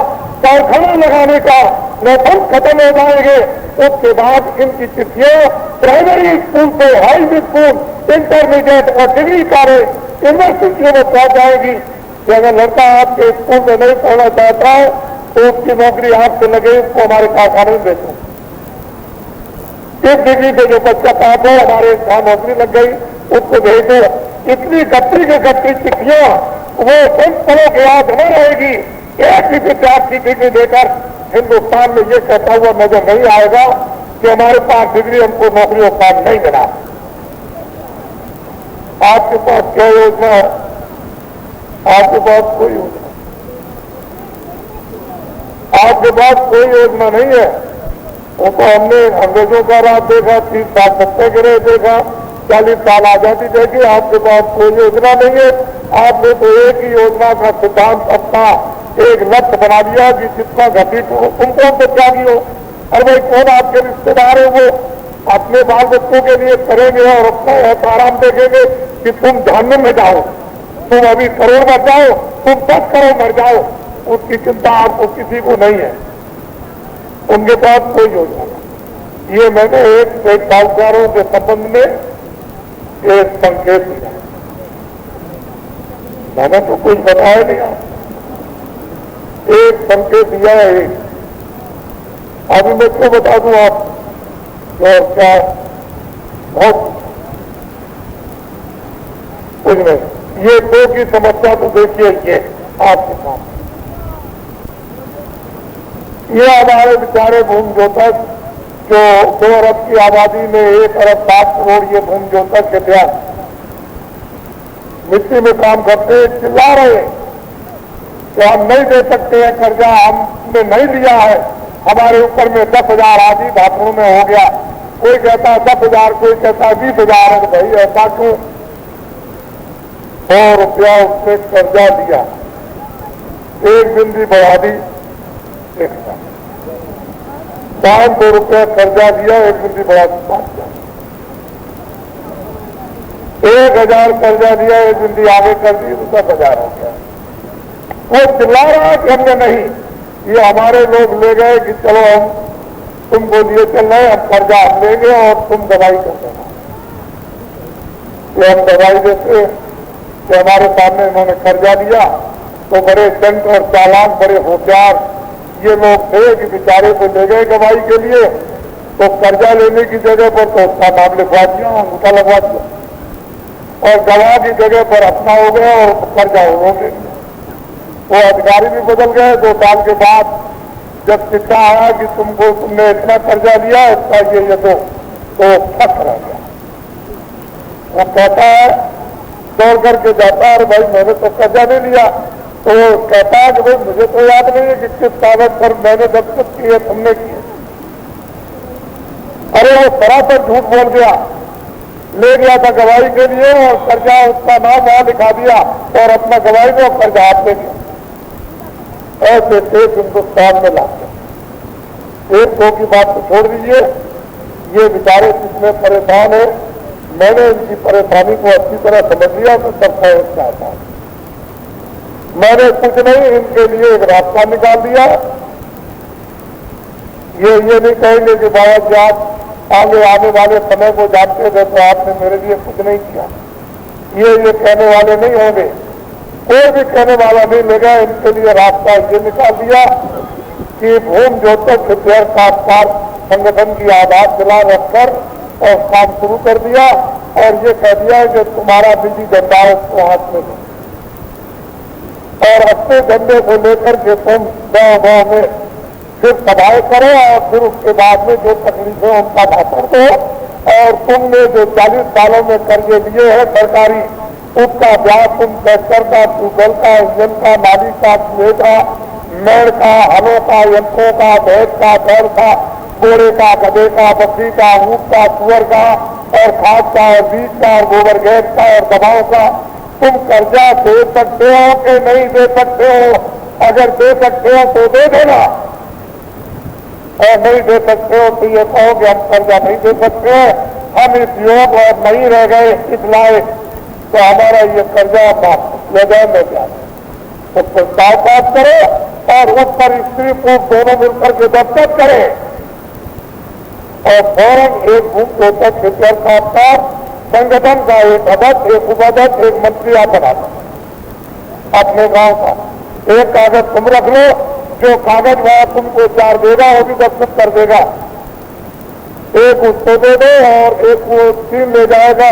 कारखाना लगाने का, लाइसेंस खत्म हो जाएंगे, उसके बाद इनकी चिट्ठियां प्राइमरी स्कूल से हाई स्कूल, इंटरमीडिएट और डिग्री कार्य यूनिवर्सिटियों में पहुंच जाएगी कि अगर लड़का आपके स्कूल में नहीं पढ़ना चाहता है तो उसकी नौकरी आपसे लगे, उसको हमारे कारखाने में भेजो। इस डिग्री पे जो बच्चा पास हो, हमारे यहाँ नौकरी लग गई, उसको भेजो। इतनी गट्टी के गट्टी चिट्ठियां वो संस्थानों के याद न रहेगी। एक भी विद्यार्थी डिग्री लेकर हिंदुस्तान में ये कहता हुआ नजर नहीं आएगा कि हमारे पास डिग्री, हमको नौकरी और काम नहीं मिला। आपके पास क्या योजना है? आपके पास कोई योजना, आपके पास कोई योजना नहीं है। वो तो हमने अंग्रेजों का राज देखा, 30 साल सत्याग्रह देखा, 40 साल आजादी देखी, आपके पास कोई योजना नहीं है। आपने तो एक ही योजना का सिद्धांत अपना एक लक्ष्य बना लिया कि जितना घटित हो तुम कौन से त्यागी हो। अरे भाई, कौन आपके रिश्तेदार हो? वो अपने बाल बच्चों के लिए करेंगे और अपना आराम देखेंगे कि तुम जहन्नुम में जाओ, तुम अभी करोड़ मर जाओ, तुम 10 करोड़ मर जाओ, उसकी चिंता आपको किसी को नहीं है। उनके पास कोई योजना नहीं। ये मैंने एक साहूकारों के संबंध में एक संकेत दिया, मैंने तो कुछ बताया नहीं, एक संकेत दिया है। अभी मैं क्यों बता दूं आप और क्या बहुत कुछ नहीं। ये दो की समस्या तो देखिए, ये आपके साथ ये हमारे बेचारे भूमि जोतक जो 2 अरब की आबादी में 1 अरब 7 करोड़ ये भूमि जोतक के ध्यान मिट्टी में काम करते चिल्ला रहे कि हम नहीं दे सकते हैं कर्जा, हमने नहीं लिया है, हमारे ऊपर में 10,000 आदि भाषणों में हो गया। कोई कहता है 10,000, कोई कहता है 20,000 है। भाई ऐसा क्यों? 100 रुपया उसने कर्जा लिया, 1 बिंदी बढ़ा दी, 500 रुपया कर्जा लिया, 1 बिंदी बढ़ा दी, 1,000 कर्जा लिया, 1 बिंदी आगे कर दी तो 10,000 हो गया। वो चिल्ला रहा है कि हमने नहीं, ये हमारे लोग ले गए कि चलो हम तुमको लिए चल रहे, हम कर्जा हम लेंगे और तुम दवाई कर देना। तो हम दवाई देते कि हमारे सामने इन्होंने कर्जा लिया तो बड़े चंट और चालाक, बड़े होशियार ये लोग थे कि बेचारे को ले गए गवाही के लिए, तो कर्जा लेने की जगह पर तो उसका नाम लिखवा दिया, अंगूठा लगवा दिया, और गवाह की जगह पर अपना हो गया और कर्जा उन्होंने। वो अधिकारी भी बदल गए 2 साल के बाद, जब चिट्ठा आया कि तुमने इतना कर्जा लिया, उसका ये दो, तो फंस रह गया। वो कहता है, दौड़ करके जाता है, अरे भाई मैंने तो कर्जा नहीं लिया। तो वो कहता है कि भाई मुझे तो याद नहीं है कि किस कागज पर मैंने दस्तखत किए, तुमने किए। अरे वो सरासर झूठ बोल गया, ले गया था गवाही के लिए और कर्जा उसका नाम वहां लिखा दिया और अपना गवाही में कर्जा हाथ ले गया। ऐसे देश हिंदुस्तान में लाते। 1-2 की बात तो छोड़ दीजिए, ये बेचारे कितने परेशान है। मैंने इनकी परेशानी को अच्छी तरह समझ लिया तो सब सहयोग चाहता हूं। मैंने कुछ नहीं, इनके लिए एक रास्ता निकाल दिया। ये नहीं कहेंगे कि बाबा जी आप आगे आने वाले समय को जानते थे तो आपने मेरे लिए कुछ नहीं किया। ये कहने वाले नहीं होंगे, कोई भी कहने वाला नहीं लेगा। इनके लिए रास्ता ये निकाल दिया कि भूमि जोतक हितैषी साक्षात संगठन की आधार शिला रखकर और काम शुरू कर दिया और ये कह दिया कि तुम्हारा निजी झंडा उसको हाथ में दो और अपने झंडे को लेकर के तुम गाँव में फिर सभाएं करो और फिर उसके बाद में जो तकलीफें उनका भाषण दो और तुमने जो 40 सालों में कर्जे लिए हैं सरकारी, उसका ब्याज तुम ट्रैक्टर का, ट्यूबवेल का, इंजन का, नाली का, कुएं का, मेड़ का, हलों का, यंत्रों का, भैंस का, बैल का, घोड़े का, गधे का, बकरी का, ऊँट का, सुअर का और खाद का और बीज का और गोबर गैस का और दवाओं का तुम कर्जा दे सकते हो कि नहीं दे सकते हो? अगर दे सकते हो तो दे देना और नहीं दे सकते हो तो ये कहो कि हम कर्जा नहीं दे सकते, हम इस योग और नहीं रह गए इस लायक, तो हमारा ये कर्जा ले जाए ले जाए। तो प्रस्ताव पास करे और उस पर स्त्री पुरुष दोनों मिलकर के दस्तखत करें और फौरन एक भूमि जोतक हितैषी साक्षात संगठन का एक अध्यक्ष, एक उपाध्यक्ष, एक मंत्री आप बना दो अपने गांव का। एक कागज तुम रख लो, जो कागज वहां तुमको 4 देगा वो भी दस्तखत कर देगा, एक उसको दे दो और एक वो 3 ले जाएगा।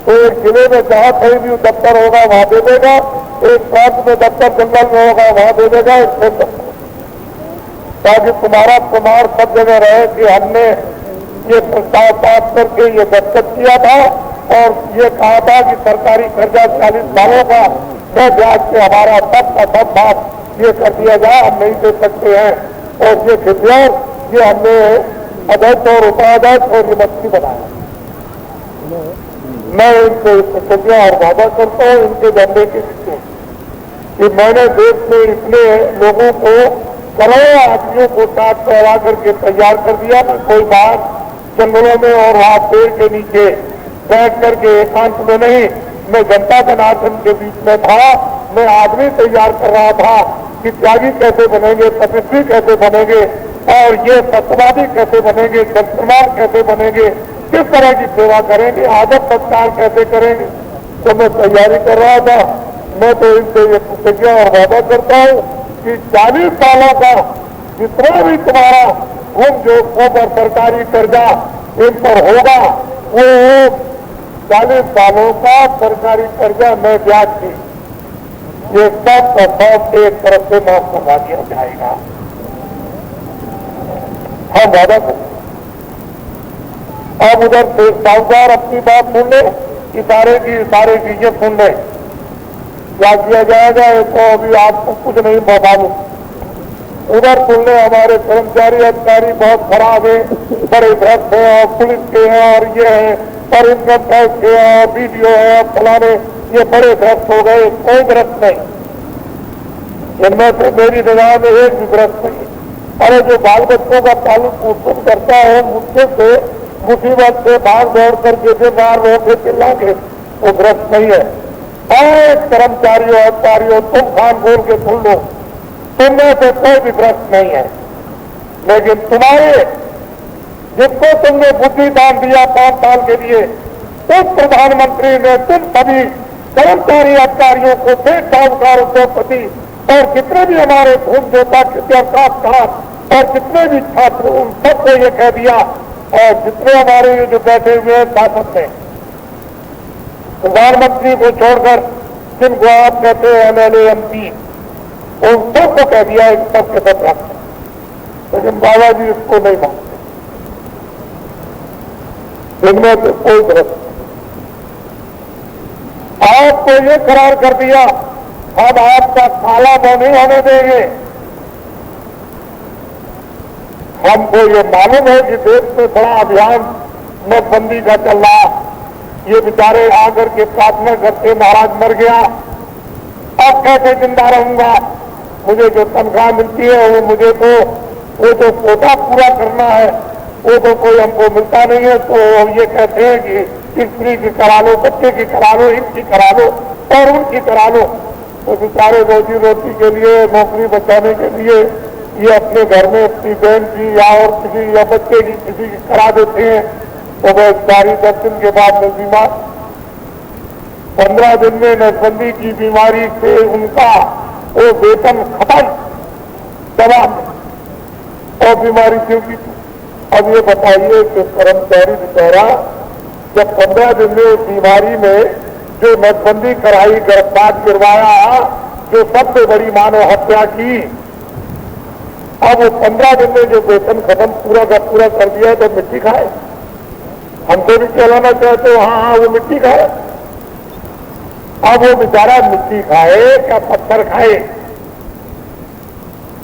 तो एक जिले में जहां कहीं भी दफ्तर होगा वहां दे देगा, एक प्रांत में दफ्तर जंगल में होगा वहां दे देगा, ताकि तुम्हारा प्रमाण सब जगह रहे कि हमने ये प्रस्ताव पास करके ये दस्तखत किया था और ये कहा था कि सरकारी कर्जा 40 सालों का न ब्याज से हमारा सब का सब भाग ये कर दिया जाए, हम नहीं दे सकते हैं। और ये हितैषी ये हमने अध्यक्ष और उपाध्यक्ष और ये मंत्री बनाया। मैं इनको प्रतिज्ञा और वादा करता हूँ इनके झंडे के नीचे कि मैंने देश में इतने लोगों को, करोड़ों आदमियों को साथ फैला करके तैयार कर दिया। मैं कोई बात जंगलों में और वहां पेड़ के नीचे बैठ करके एकांत में नहीं, मैं जनता जनार्दन के बीच में था। मैं आदमी तैयार कर रहा था कि त्यागी कैसे बनेंगे, तपस्वी कैसे बनेंगे और ये सत्यवादी कैसे बनेंगे, जनप्रमाण कैसे बनेंगे, किस तरह की सेवा करेंगे, आदर सत्कार कैसे करेंगे। तो मैं तैयारी कर रहा था। मैं तो इनसे ये प्रतिज्ञा और वादा करता हूँ कि 40 सालों का जितना भी तुम्हारा भूमि जो ऊपर सरकारी कर्जा इन पर होगा वो 40 सालों का सरकारी कर्जा में ब्याज थी, ये सब का सब एक तरफ से माफ करवा दिया जाएगा। हम वादा करें। अब उधर से साहूकार अपनी बात सुन ले, इशारे की चीजें सुन ले, क्या किया जाएगा तो अभी आपको कुछ नहीं मालूम। उधर सुन ले, हमारे कर्मचारी अधिकारी बहुत खराब है, बड़े भ्रष्ट है और पुलिस के हैं और ये है और इनकम टैक्स के और बीडीओ है और फलाने, ये बड़े भ्रष्ट हो गए। कोई भ्रष्ट नहीं, इनमें से मेरी निगाह में एक भी भ्रष्ट नहीं। अरे जो बाल बच्चों का पालन पोषण करता है, मुझसे से मुसीबत से भाग दौड़ करके बीमार होकर चिल्ला के, वो भ्रष्ट नहीं है। कर्मचारियों अधिकारियों, तुम खान बोल के सुन लो, तुमने से कोई भी भ्रष्ट नहीं है। लेकिन तुम्हारे जिसको तुमने बुद्धि दान दिया 5 साल के लिए, उस प्रधानमंत्री ने तुम सभी कर्मचारी अधिकारियों को, फिर साहूकार उद्योगपति और जितने भी हमारे भूम जोता कृत्याकार और जितने भी छात्र, उन सबको ये कह दिया, और जितने हमारे जो बैठे हुए हैं शासन में, प्रधानमंत्री को छोड़कर जिनको आप कहते हैं एमएलए एमपी, उन सबको कह दिया एक सबके सब रखते, लेकिन बाबा जी इसको नहीं मानते। इनमें से कोई भ्रष्ट आपको ये करार कर दिया, हम आपका काला मुंह नहीं होने देंगे। हमको ये मालूम है कि देश में बड़ा अभियान नोटबंदी का चल रहा, ये बेचारे आकर के प्रार्थना करते महाराज मर गया, अब कैसे जिंदा रहूंगा, मुझे जो तनख्वाह मिलती है वो मुझे तो वो तो कोटा पूरा करना है, वो तो कोई हमको मिलता नहीं है। तो ये कहते हैं कि स्त्री की करा लो, बच्चे की करा लो, इनकी करा लो और उनकी करा लो। तो बेचारे रोजी रोटी के लिए, नौकरी बचाने के लिए ये अपने घर में अपनी बहन की या और किसी या बच्चे की किसी की करा देते हैं। तो वह सारी 10 दिन के बाद में बीमार, 15 दिन में नसबंदी की बीमारी से उनका वो वेतन खत्म, दवा और बीमारी क्यों की। अब ये बताइए कि कर्मचारी बेचारा जब 15 दिन में बीमारी में जो नसबंदी कराई, गिरफ्तार गिरवाया, जो सबसे बड़ी मानव हत्या की, अब वो 15 दिन में जो वेतन खत्म पूरा का पूरा कर दिया है, तो मिट्टी खाए। हमको भी चलाना चाहते हो, हाँ वो मिट्टी खाए। अब वो बेचारा मिट्टी खाए क्या पत्थर खाए,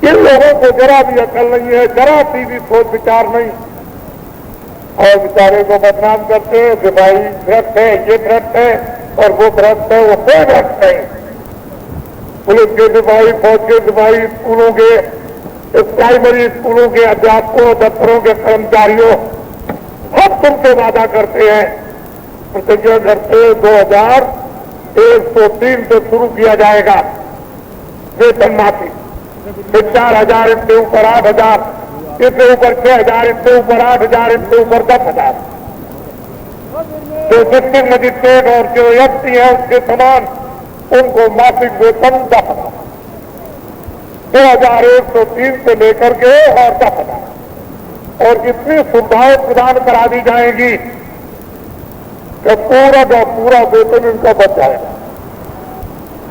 इन लोगों को जरा भी अकल नहीं है, जरा सी भी सोच विचार नहीं, और बेचारे को बदनाम करते हैं कि भाई भ्रष्ट है, ये भ्रष्ट है और वो भ्रष्ट है, वो कोई भ्रष्ट नहीं। पुलिस के सिपाही, फौज के सिपाही, स्कूलों के प्राइमरी स्कूलों के अध्यापकों, दफ्तरों के कर्मचारियों, सब तुमसे वादा करते हैं, प्रतिज्ञा करते 2103 से शुरू किया जाएगा वेतन माफी, फिर 4000, इसके ऊपर 8000, इसके ऊपर 6000, इसके ऊपर 8000, इसके ऊपर 10,000। जो डिस्ट्रिक्ट मजिस्ट्रेट और जो एसपी है उसके समान उनको मासिक वेतन 10,000, 2103 से लेकर के और 10,000, और इतनी सुविधाएं प्रदान करा दी जाएंगी कि पूरा का पूरा वेतन इनका बच जाएगा।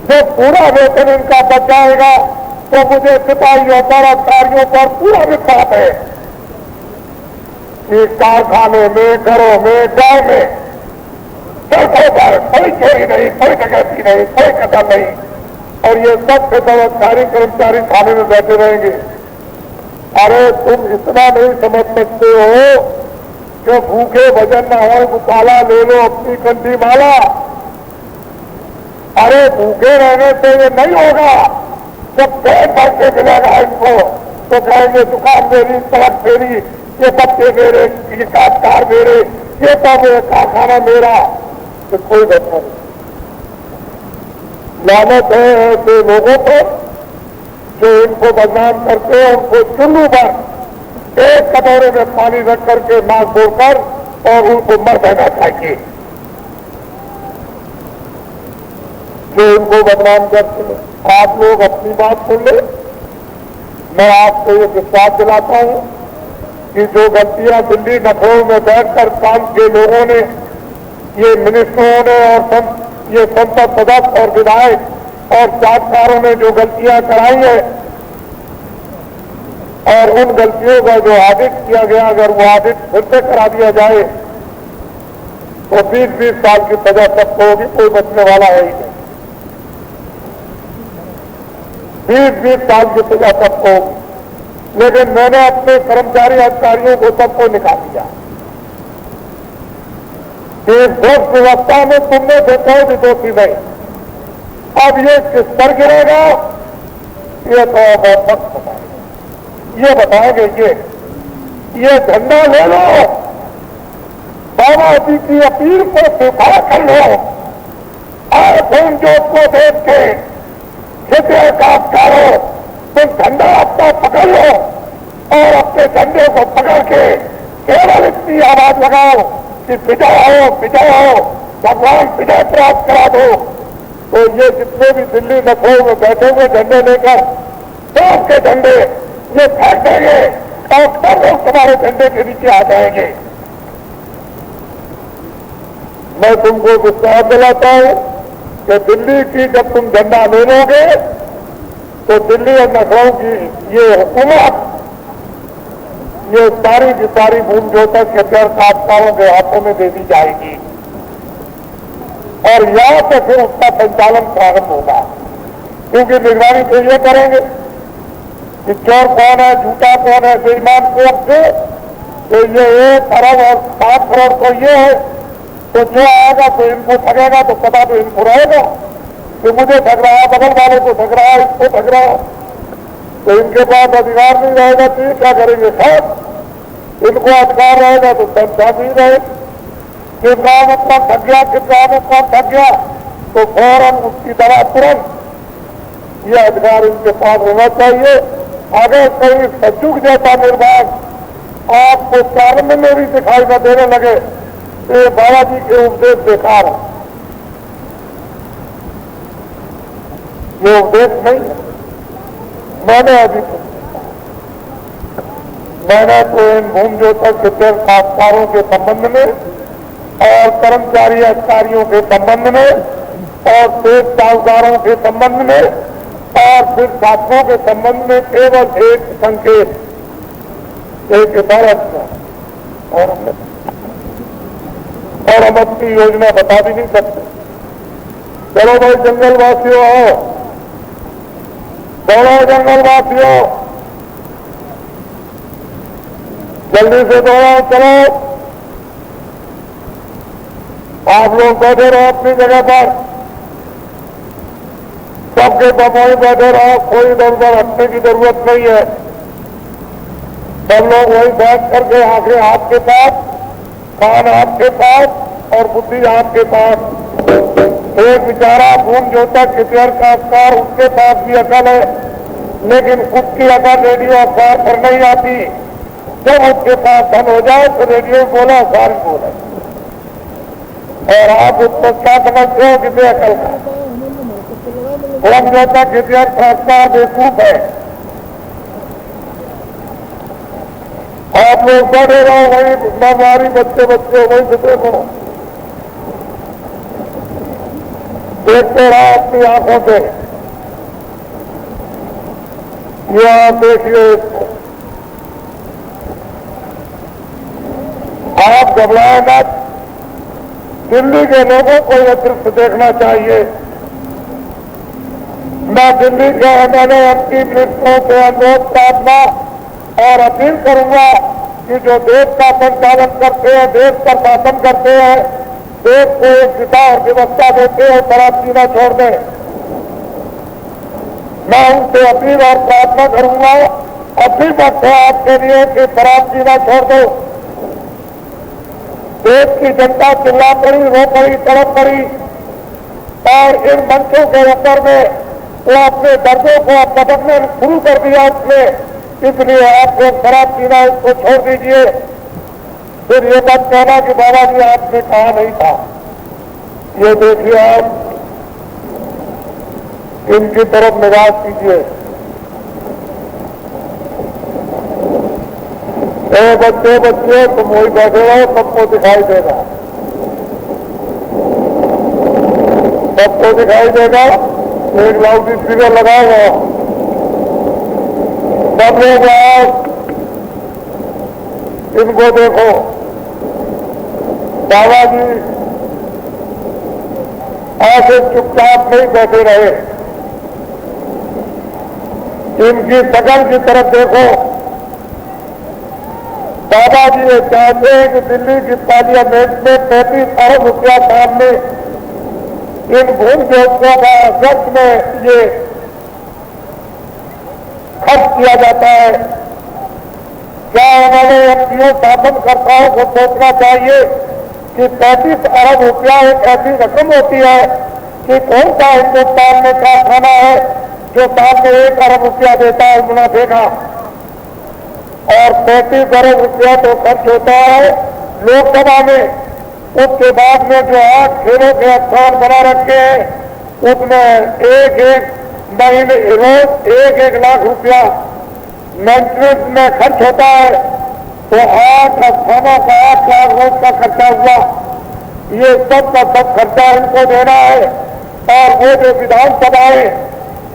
जब पूरा वेतन इनका बच जाएगा तो मुझे सिपाहियों पर, अधिकारियों पर पूरा विश्वास है कि कारखाने में, घरों में, गांव में, सड़कों पर कोई चोरी नहीं, कोई डकैती नहीं, कोई कतल नहीं, और ये सब अधिकारी कर्मचारी थाने में बैठे रहेंगे। अरे तुम इतना नहीं समझ सकते हो कि भूखे भजन न हो, मुकाला ले लो अपनी कंठी माला। अरे भूखे रहने से ये नहीं होगा, जब पेट भर के मिलेगा इनको तो कहेंगे दुकान मेरी, सड़क मेरी, ये बच्चे मेरे, ये कामगार मेरे, ये तो मेरा कारखाना मेरा। तो कोई घटना नहीं। लानत है ऐसे लोगों पर जो इनको बदनाम करते हैं, उनको चुल्लू पर एक कटोरे में पानी रख करके नाक बोलकर और उनको मर देना चाहिए। जो इनको बदनाम करते हैं, आप लोग अपनी बात सुन ले। मैं आपको ये विश्वास दिलाता हूं कि जो गलतियां दिल्ली लखनऊ में बैठकर काम के लोगों ने ये मिनिस्टरों ने और ये संसद सदस्य और विधायक और जाटकारों ने जो गलतियां कराई हैं और उन गलतियों का जो ऑडिट किया गया, अगर वो ऑडिट फिर से करा दिया जाए तो 20-20 साल की सजा सबको होगी, कोई बचने वाला है ही नहीं। 20-20 साल की सजा सबको होगी। लेकिन मैंने अपने कर्मचारी अधिकारियों को सबको निकाल दिया। देश व्यवस्था में तुमने देखा है दोषी नहीं। अब ये किस पर गिरेगा ये तो बहुत वक्त बताएंगे। ये बताएंगे ये झंडा ले लो, बाबा जी की अपील को स्वीकार कर लो और तुम जो को देख के हृदय का करो, तुम झंडा अपना पकड़ लो और अपने झंडे को पकड़ के केवल इतनी आवाज लगाओ कि विजय हो, भगवान विजय प्राप्त करा दो। तो ये जितने भी दिल्ली लखनऊ में बैठे हुए झंडे लेकर सबके झंडे ये फेंक देंगे और सब लोग तुम्हारे झंडे के नीचे आ जाएंगे। मैं तुमको विश्वास दिलाता हूं कि दिल्ली की जब तुम झंडा ले लोगे तो दिल्ली और लखनऊ की ये हुकूमत ये सारी की सारी भूमि जोतक खेतर काश्तकारों के हाथों में दे दी जाएगी और यहां से फिर उसका संचालन प्रारंभ होगा। क्योंकि निगरानी तो ये करेंगे कि चोर कौन है, झूठा कौन है, बेईमान कौन से, तो ये 1 अरब और 7 करोड़ तो ये है। तो जो आएगा तो इनको ठगेगा तो पता तो इनको रहेगा कि मुझे ठग रहा, बगल वाले को ठग रहा, इसको ठग रहा। तो इनके पास अधिकार नहीं रहेगा तो ये क्या करेंगे साहब? इनको अधिकार रहेगा तो संख्या नहीं रहे। किस गांव में कौन ठग गया, किस गांव में कौन ठग गया, तो फौरन उसकी तरह तुरंत ये अधिकार इनके पास होना चाहिए। अगर कोई सज्जुग जैसा निर्माण आपको प्रारंभ में भी दिखाई न देने लगे तो ये बाबा जी के उपदेश बेकार है, ये उपदेश नहीं है। मैंने तो इन भूमि जोतक खेतर काश्तकारों के संबंध में और कर्मचारी अधिकारियों के संबंध में और शेष साहूकारों के संबंध में और फिर छात्रों के संबंध में केवल एक संकेत, एक इशारत और हम अपनी योजना बता भी नहीं सकते। चलो भाई जंगलवासियों आओ, दौड़ो जंगलवासियों, जल्दी से दौड़ो, चलो। आप लोग बैठे रहो अपनी जगह पर, सबके बपाई बैठे रहो, कोई इधर उधर हटने की जरूरत नहीं है। सब लोग वही बैठ करके आंखें आपके पास, कान आपके पास और बुद्धि आपके पास। एक बेचारा भूमि जोतक खेतर काश्तकार, उसके पास भी अकल है लेकिन उसकी अकल रेडियो अखबार पर नहीं आती। जब उसके पास धन हो जाए तो रेडियो बोला, सारी बोले। और आप उसको क्या समझते हो किसी अकल का? भूमि जोतक खेतर काश्तकार बेवकूफ है। आप लोग बैठे रहो वही हमारी बच्चे वही जितने को देखते रहो अपनी आंखों से। यह देखिए इसको, आप घबराए मत। दिल्ली के लोगों को यह दृश्य देखना चाहिए। मैं दिल्ली के एमएलए एमपी मिनिस्टरों से अनुरोध प्रार्थना और अपील करूंगा कि जो देश का संचालन करते हैं, देश पर शासन करते हैं, देश को एक दिशा और व्यवस्था देते हैं, शराब पीना छोड़ दें। मैं उनसे अपील और प्रार्थना करूंगा, अपील वक्त है आपके लिए कि शराब पीना छोड़ दो। देश की जनता चिल्ला पड़ी, रो पड़ी, तड़प पड़ी और इन मंचों के ऊपर में वो अपने दर्दों को पटकने शुरू कर दिया उसने। इसलिए आप लोग शराब पीना इसको छोड़ दीजिए। फिर ये बात कहना कि बाबा जी आपने कहा नहीं था। ये देखिए आप इनकी तरफ निगाह कीजिए। बच्चे तुम वही बैठे रहो, सबको दिखाई देगा। सबको दिखाई देगा। एक लाउड स्पीकर लगा हुआ, सब लोग आप इनको देखो। बाबा जी ऐसे चुपचाप नहीं बैठे रहे, इनकी शकल की तरफ देखो। बाबा जी ये चाहते हैं कि दिल्ली की पार्लियामेंट में 35 अरब रुपया साल में इन भूमियोजकों का खर्च में ये खर्च किया जाता है। क्या उन्होंने एमपीओ शासनकर्ताओं को सोचना चाहिए कि 35 अरब रुपया एक ऐसी रकम होती है कि कौन सा हिंदुस्तान में कारखाना है जो साल में 1 अरब रुपया देता है मुनाफे का, और 35 अरब रुपया तो खर्च होता है लोकसभा में। उसके बाद में जो 8 खेलों के स्थान बना रखे हैं उसमें एक महीने रोज 1-1 लाख रुपया मेंटेनेंस में खर्च होता है। तो 8 स्थानों का 8 लाख रोज का खर्चा हुआ। ये सब का सब खर्चा इनको देना है। और वो जो विधानसभाएं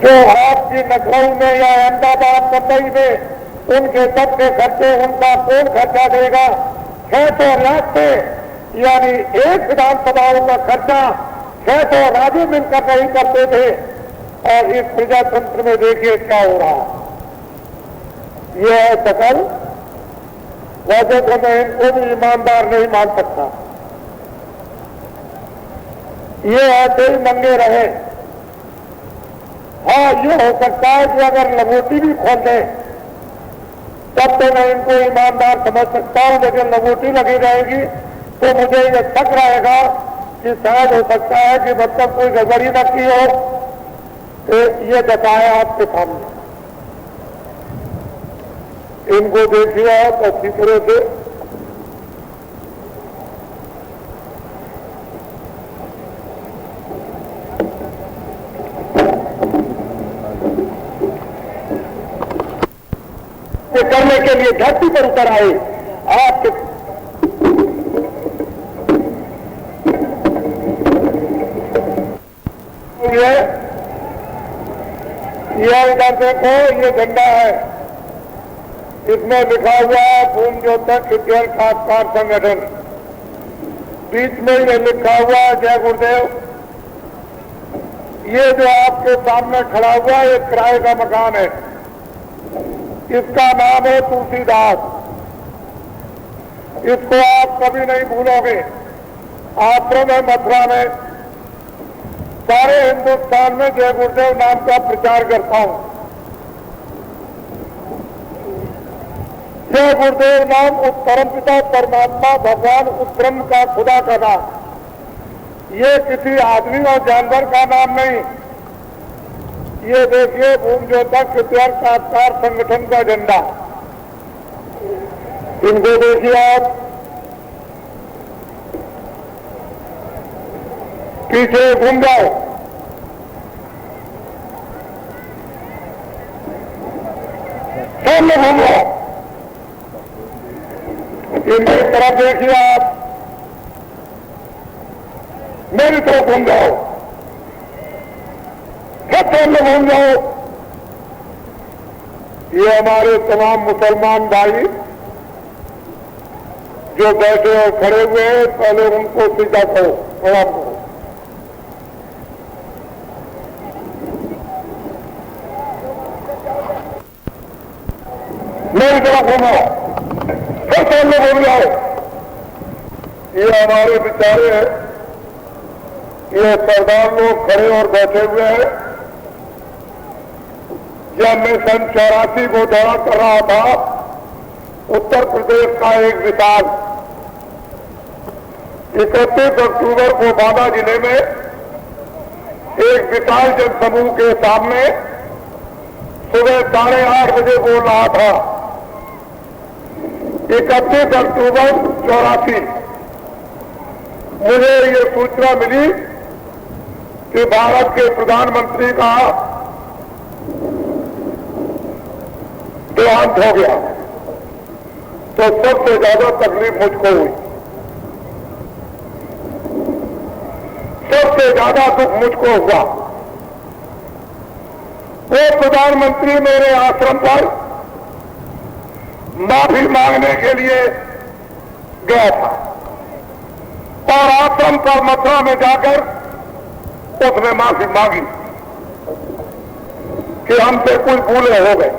जो आपकी लखनऊ में या अहमदाबाद मुंबई में उनके सब के खर्चे उनका कौन खर्चा देगा? 600 लाख से यानी एक विधानसभाओं का खर्चा 600 राज्य मिलकर नहीं करते थे। और इस प्रजातंत्र में देखिए क्या हो रहा है। ये है सकल। वैसे तो मैं इनको भी ईमानदार नहीं मान सकता। ये ऐसे ही नंगे रहे। हाँ, ये हो सकता है कि अगर लंगोटी भी खोल दें तब तो मैं इनको ईमानदार समझ सकता हूं, लेकिन लंगोटी लगी रहेगी तो मुझे ये शक रहेगा कि शायद हो सकता है कि मतलब कोई गड़बड़ी न की हो। तो ये बताया आपके सामने। इनको देखिए आप अच्छी तरह से। करने के लिए धरती पर उतर आए। आप ये इधर देखो, ये झंडा है, इसमें लिखा हुआ है भूमि ज्योतक विज्ञान खासकार संगठन। बीच में ये लिखा हुआ है जय गुरुदेव। ये जो आपके सामने खड़ा हुआ है ये किराए का मकान है। इसका नाम है तुलसीदास। इसको आप कभी नहीं भूलोगे। आश्रम है मथुरा में। सारे हिंदुस्तान में जय गुरुदेव नाम का प्रचार करता हूं। जय गुरुदेव नाम उस परमपिता परमात्मा भगवान उस ब्रह्म का खुदा का नाम। ये किसी आदमी और जानवर का नाम नहीं। ये देखिए भूमि ज्योतक विज्ञान खासकार संगठन का झंडा। इनको देखिए आप। पीछे घूम जाओ। सामने घूम जाओ। इनकी तरफ देखिए आप। मेरी तरफ घूम जाओ। सब सामने घूम जाओ। ये हमारे तमाम मुसलमान भाई जो बैठे और खड़े हुए हैं, पहले उनको सीधा करो, प्रणाम करो। मेरी तरफ घूमो। सब सामने घूम जाओ। ये हमारे बेचारे हैं, ये सरदार लोग खड़े और बैठे हुए हैं। जब मैं सन 84 को दौरा कर रहा था उत्तर प्रदेश का एक विशाल, 31 अक्टूबर को बांदा जिले में एक विशाल जनसमूह के सामने सुबह 8:30 बजे बोल रहा था। 31 अक्टूबर 84 मुझे ये सूचना मिली कि भारत के प्रधानमंत्री का देहांत हो गया। तो सबसे ज्यादा तकलीफ मुझको हुई। सबसे सबसे ज्यादा दुख मुझको हुआ। वो प्रधानमंत्री मेरे आश्रम पर माफी मांगने के लिए गया था और आश्रम पर मथुरा में जाकर उसने माफी मांगी कि हमसे कुछ भूले हो गए।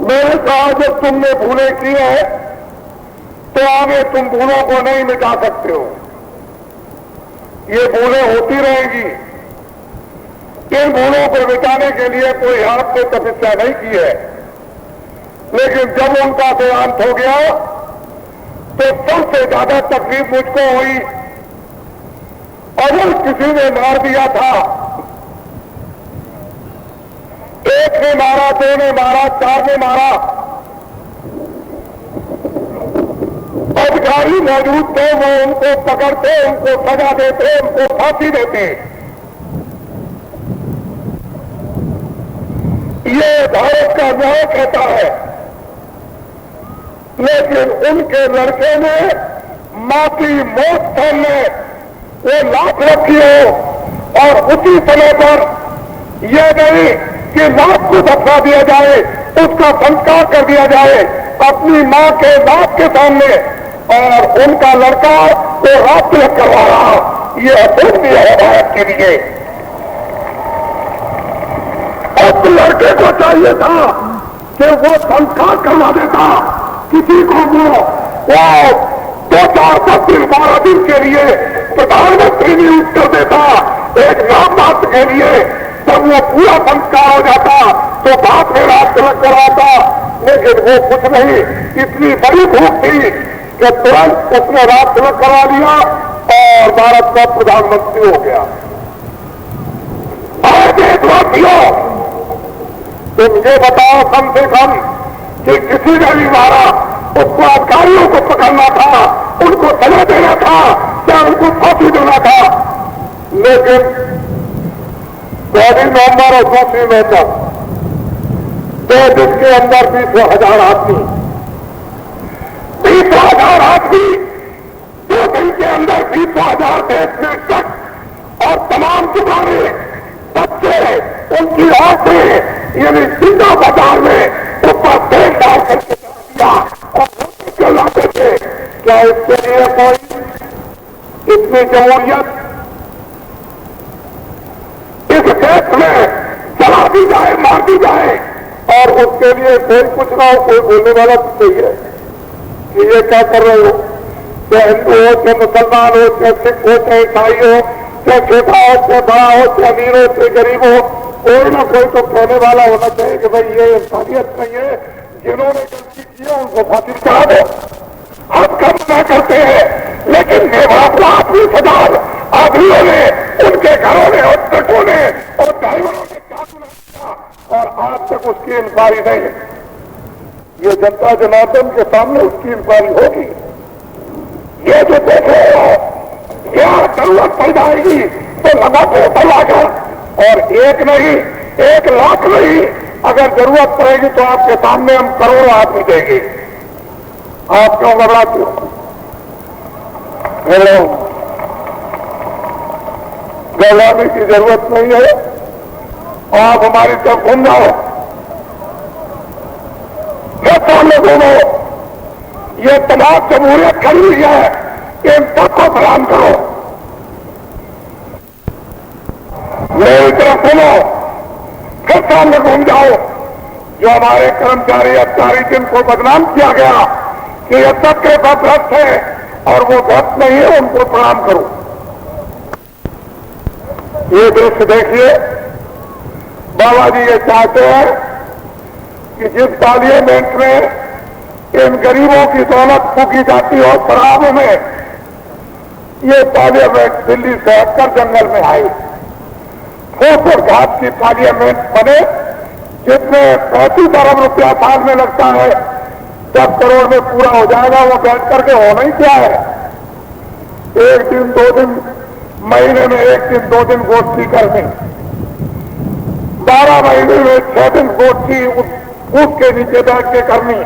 मैंने कहा जब तुमने भूले की है तो आगे तुम भूलों को नहीं मिटा सकते हो, ये भूलें होती रहेंगी। इन भूलों को मिटाने के लिए कोई आपने तपस्या नहीं की है, लेकिन जब उनका देहांत हो गया तो सबसे ज्यादा तकलीफ मुझको हुई। अगर किसी ने मार दिया था, एक ने मारा, दो ने मारा, चार ने मारा, अधिकारी मौजूद थे, वो उनको पकड़ते, उनको सजा देते, उनको फांसी देते। ये भारत का न्याय कहता है, लेकिन उनके लड़के ने मां की मौत सामने वो लाश रखी हो और उसी समय पर यह नहीं कि लाश को दफना दिया जाए, उसका संस्कार कर दिया जाए अपनी मां के लाश के सामने, और उनका लड़का वो रात तिलक करवा रहा। ये अपूर्णीय है भारत के लिए। उस लड़के को चाहिए था कि वो संस्कार करवा देता, किसी को वो 2-4 10 दिन 12 दिन के लिए प्रधानमंत्री नियुक्त कर देता एक नाम मात्र के लिए। जब वो पूरा संस्कार हो जाता तो बाद में रात तिलक करवाता, लेकिन वो कुछ नहीं। इतनी बड़ी भूख थी कि तुरंत उसने रात तिलक करवा दिया और भारत का प्रधानमंत्री हो गया। और देशवासियों, तुम ये बताओ कम से कम कि किसी ने भी मारा, उसको अधिकारियों को पकड़ना था, उनको सजा देना था या उनको फांसी देना था। लेकिन 24 नवंबर और 2 मई तक 2 दिन के अंदर 20,000 आदमी 20,000 आदमी 2 दिन के अंदर 20,000 देश में तक और तमाम दुकानें, बच्चे, उनकी औरतें यानी जिंदा बाजार में ऊपर तेल डाल करके दिया और चलाते थे। क्या इसके लिए कोई इतनी जमहूरियत इस देश में चला दी जाए, मार दी जाए और उसके लिए कोई कुछ ना हो, कोई बोलने वाला तो नहीं है कि ये क्या कर रहे हो। चाहे हिंदू हो, चाहे मुसलमान हो, चाहे सिख हो, चाहे ईसाई हो, चाहे छोटा हो, चाहे बड़ा हो, चाहे अमीर हो, चाहे गरीब हो, कोई ना कोई तो कहने वाला होना चाहिए कि भाई ये इंसानियत नहीं है, जिन्होंने गलती की है उनको फांसी चढ़ा दो। हम कम न करते हैं, लेकिन बेवापला आदमी सदाल आदमियों ने, उनके घरों ने और ट्रकों ने और ड्राइवरों ने क्या किया और आज तक उसकी इंक्वायरी नहीं है। ये जनता जनार्दन के सामने उसकी इंक्वायरी होगी। ये जो देख रहे हो, क्या जरूरत पड़ जाएगी तो लगा के लाकर, और एक नहीं, 1 लाख नहीं, अगर जरूरत पड़ेगी तो आपके सामने हम करोड़ों आदमी देंगे। आप क्यों घबराते हो? हेलो, घबराने की जरूरत नहीं है। आप हमारी तरफ घूम जाओ, फिर सामने घूमो। ये तमाम जमहूरियत खड़ी हुई है, इन सबको सलाम करो। मेरी तरफ घूमो, फिर सामने घूम जाओ। जो हमारे कर्मचारी अधिकारी जिनको बदनाम किया गया कि ये सब के सब भ्रष्ट है और वो भ्रष्ट नहीं है, उनको प्रणाम करो। ये दृश्य देखिए, बाबा जी ये चाहते हैं कि जिस पार्लियामेंट में इन गरीबों की दौलत फूकी जाती हो शराबों में, ये पार्लियामेंट दिल्ली से हटकर जंगल में आई। खोखर घाट की पार्लियामेंट बने, जिसमें 35 अरब रुपया साल में लगता है, 10 करोड़ में पूरा हो जाएगा। वो बैठ करके होना ही क्या है, 1 दिन 2 दिन, महीने में 1 दिन 2 दिन गोष्ठी करनी, 12 महीने में 6 दिन गोष्ठी ऊट के नीचे बैठ के करनी,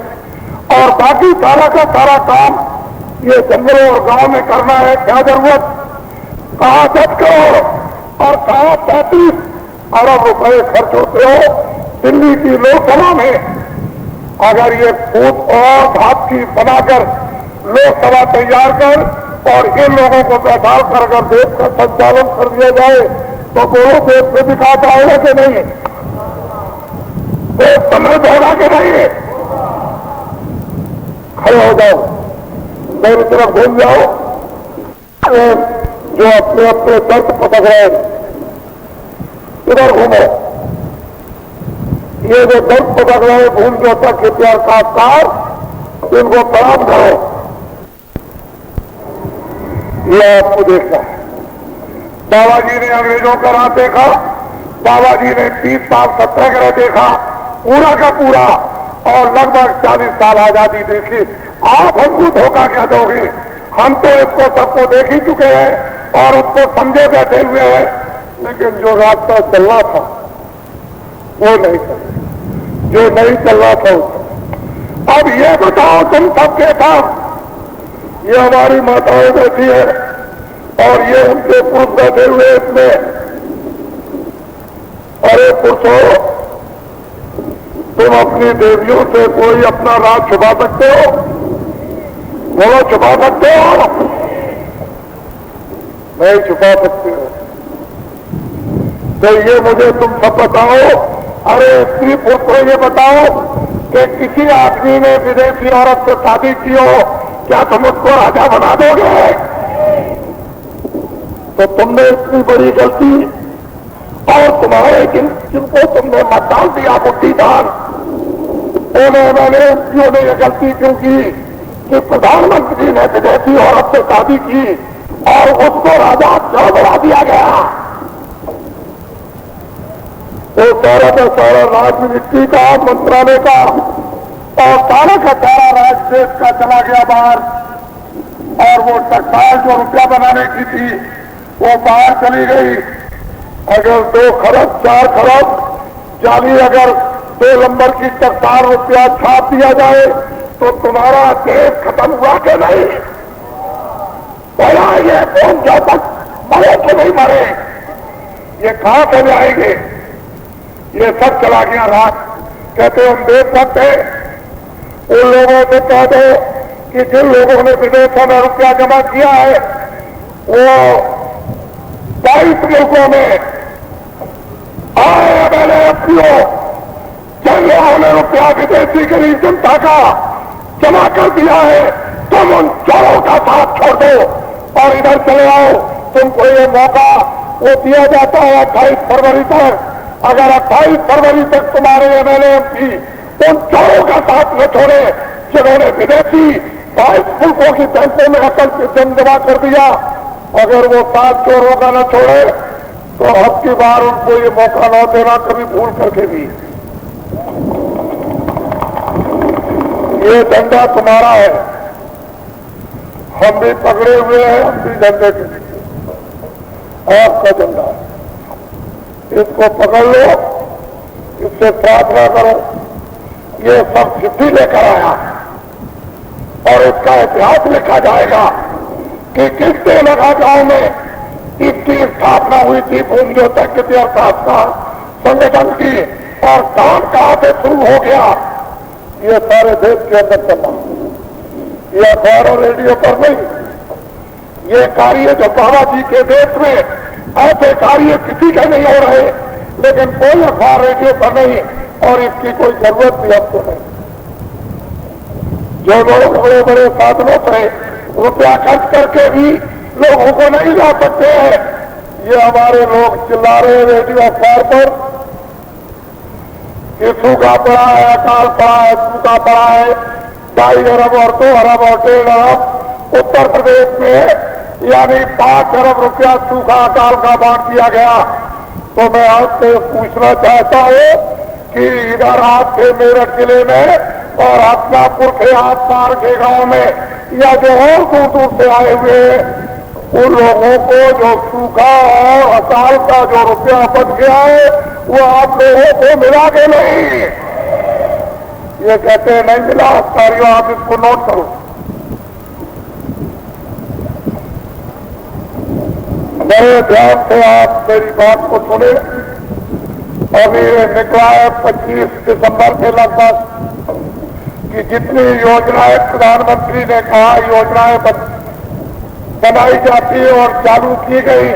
और बाकी सारा का सारा काम ये जंगलों और गांव में करना है। क्या जरूरत? कहाँ 10 करोड़ और कहाँ 35 अरब रुपए खर्च होते हो दिल्ली की लोकसभा में। अगर ये फूट और धाप की बनाकर लोकसभा तैयार कर और इन लोगों को बैठाल कर अगर देश का संचालन कर दिया जाए तो बोलो देश में विकास आएगा कि नहीं? देश समृद्ध होगा कि नहीं? खड़े हो जाओ, मेरी तरफ घूम जाओ। जो अपने अपने दर्द पटक रहे इधर घूमो। ये जो दर्द पटक रहे भूम जो तक इतिहास साक्षात्कार इनको प्रणाम करो। ये आपको देखना है। बाबा जी ने अंग्रेजों का राज देखा, बाबा जी ने 30 साल सत्याग्रह देखा पूरा का पूरा और लगभग 40 साल आजादी देखी। आप हमको धोखा क्या दोगे? हम तो इसको सबको देख ही चुके हैं और उसको समझे बैठे हुए हैं, लेकिन जो रास्ता चलना था वो नहीं चल, जो नहीं चल रहा था उसको। अब ये बताओ तुम सबके साथ ये हमारी माताएं बैठी है और ये उनके पुरुष बैठे हुए इसमें। अरे पुरुषों, तुम अपनी देवियों से कोई अपना राज छुपा सकते हो? बोलो, छुपा सकते हो? नहीं छुपा सकते हो। तो ये मुझे तुम सब बताओ। अरे स्त्री पुरुष को ये बताओ कि किसी आदमी ने विदेशी औरत से शादी की हो, क्या तुम उसको राजा बना दोगे? तो तुमने इतनी बड़ी गलती और तुम्हारे जिनको तुमने मतदान दिया बुद्धिदान, उन्होंने ये गलती क्यों की कि प्रधानमंत्री ने विदेशी औरत से शादी की और उसको राजा क्यों बना दिया गया? तो सारा का सारा राज मिनिस्ट्री का, मंत्रालय का और सारा का सारा राज देश का चला गया बाहर। और वो टकसाल जो रुपया बनाने की थी वो बाहर चली गई। अगर 2 खरब 4 खरब जाली अगर 2 नंबर की टकसाल रुपया छाप दिया जाए तो तुम्हारा देश खत्म हुआ कि नहीं? बोला ये कौन क्या तक मरे कि नहीं मरे? ये कहां से जाएंगे? ये सब चला गया राज। कहते हम देख सकते, उन लोगों से कह दो कि जिन लोगों ने विदेशों में रुपया जमा किया है वो 22 मुल्कों में आए MLA जिन लोगों ने रुपया विदेशी गरीब जनता का जमा कर दिया है, तुम उन चोरों का साथ छोड़ दो और इधर चले आओ। तुमको ये मौका वो दिया जाता है 28 फरवरी तक। अगर 28 फरवरी तक तुम्हारे MLA MP उन चोरों का साथ न छोड़े जिन्होंने विदेशी 22 मुल्कों की बैंकों में अकल जम जमा कर दिया, अगर वो 7 चोरों का न छोड़े तो अब की बार उनको ये मौका न देना कभी भूल करके भी। ये डंडा तुम्हारा है, हम भी पकड़े हुए हैं, हम भी डंडे के आपका डंडा, इसको पकड़ लो, इससे प्रार्थना करो। ये सब सिद्धि लेकर आया और इसका इतिहास लिखा जाएगा कि किस दिन लगा गांव में इसकी स्थापना हुई थी भूमि तक का संगठन की और काम कहां से शुरू हो गया। ये सारे देश के अंदर चलना, ये अखबार और रेडियो पर नहीं। ये कार्य जो बाबा जी के देश में ऐसे कार्य किसी के नहीं हो रहे, लेकिन कोई अखबार रेडियो पर नहीं और इसकी कोई जरूरत भी अब तो नहीं। जो लोग बड़े बड़े साधनों से रुपया खर्च करके भी लोगों को नहीं ला सकते हैं, ये हमारे लोग चिल्ला रहे रेडियो अखबार पर कि सूखा पड़ा है, अकाल पड़ा है, सूखा पड़ा है, 2.5 अरब और 2 अरब और 1.5 अरब उत्तर प्रदेश में यानी 5 अरब रुपया सूखा अकाल का बांट दिया गया। तो मैं आपसे पूछना चाहता हूं कि इधर आपके मेरठ जिले में और हसनापुर के आसपास के गांव में या जो और दूर दूर से आए हुए उन लोगों को जो सूखा और अकाल का जो रुपया बच गया है वो आप लोगों को मिला के नहीं? ये कहते हैं नहीं मिला। कार्यों आप इसको नोट करो। बड़े ध्यान से आप मेरी बात को सुने। अभी निकला है 25 दिसंबर के लगभग कि जितनी योजनाएं प्रधानमंत्री ने कहा योजनाएं बनाई जाती है और चालू की गई,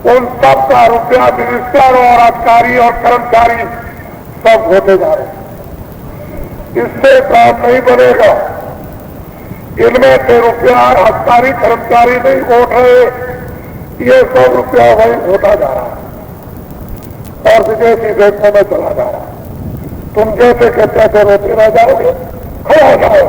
उन सब का रुपया मिनिस्टर और अधिकारी और कर्मचारी सब होते जा रहे हैं। इससे काम नहीं बनेगा। इनमें से रुपया अधिकारी कर्मचारी नहीं उठ रहे, ये सब रुपया वही होता जा रहा है और विदेशी देशों में चला जा रहा है। तुम जैसे कहते थे रोते रह जाओगे, खड़ा हो जाओ।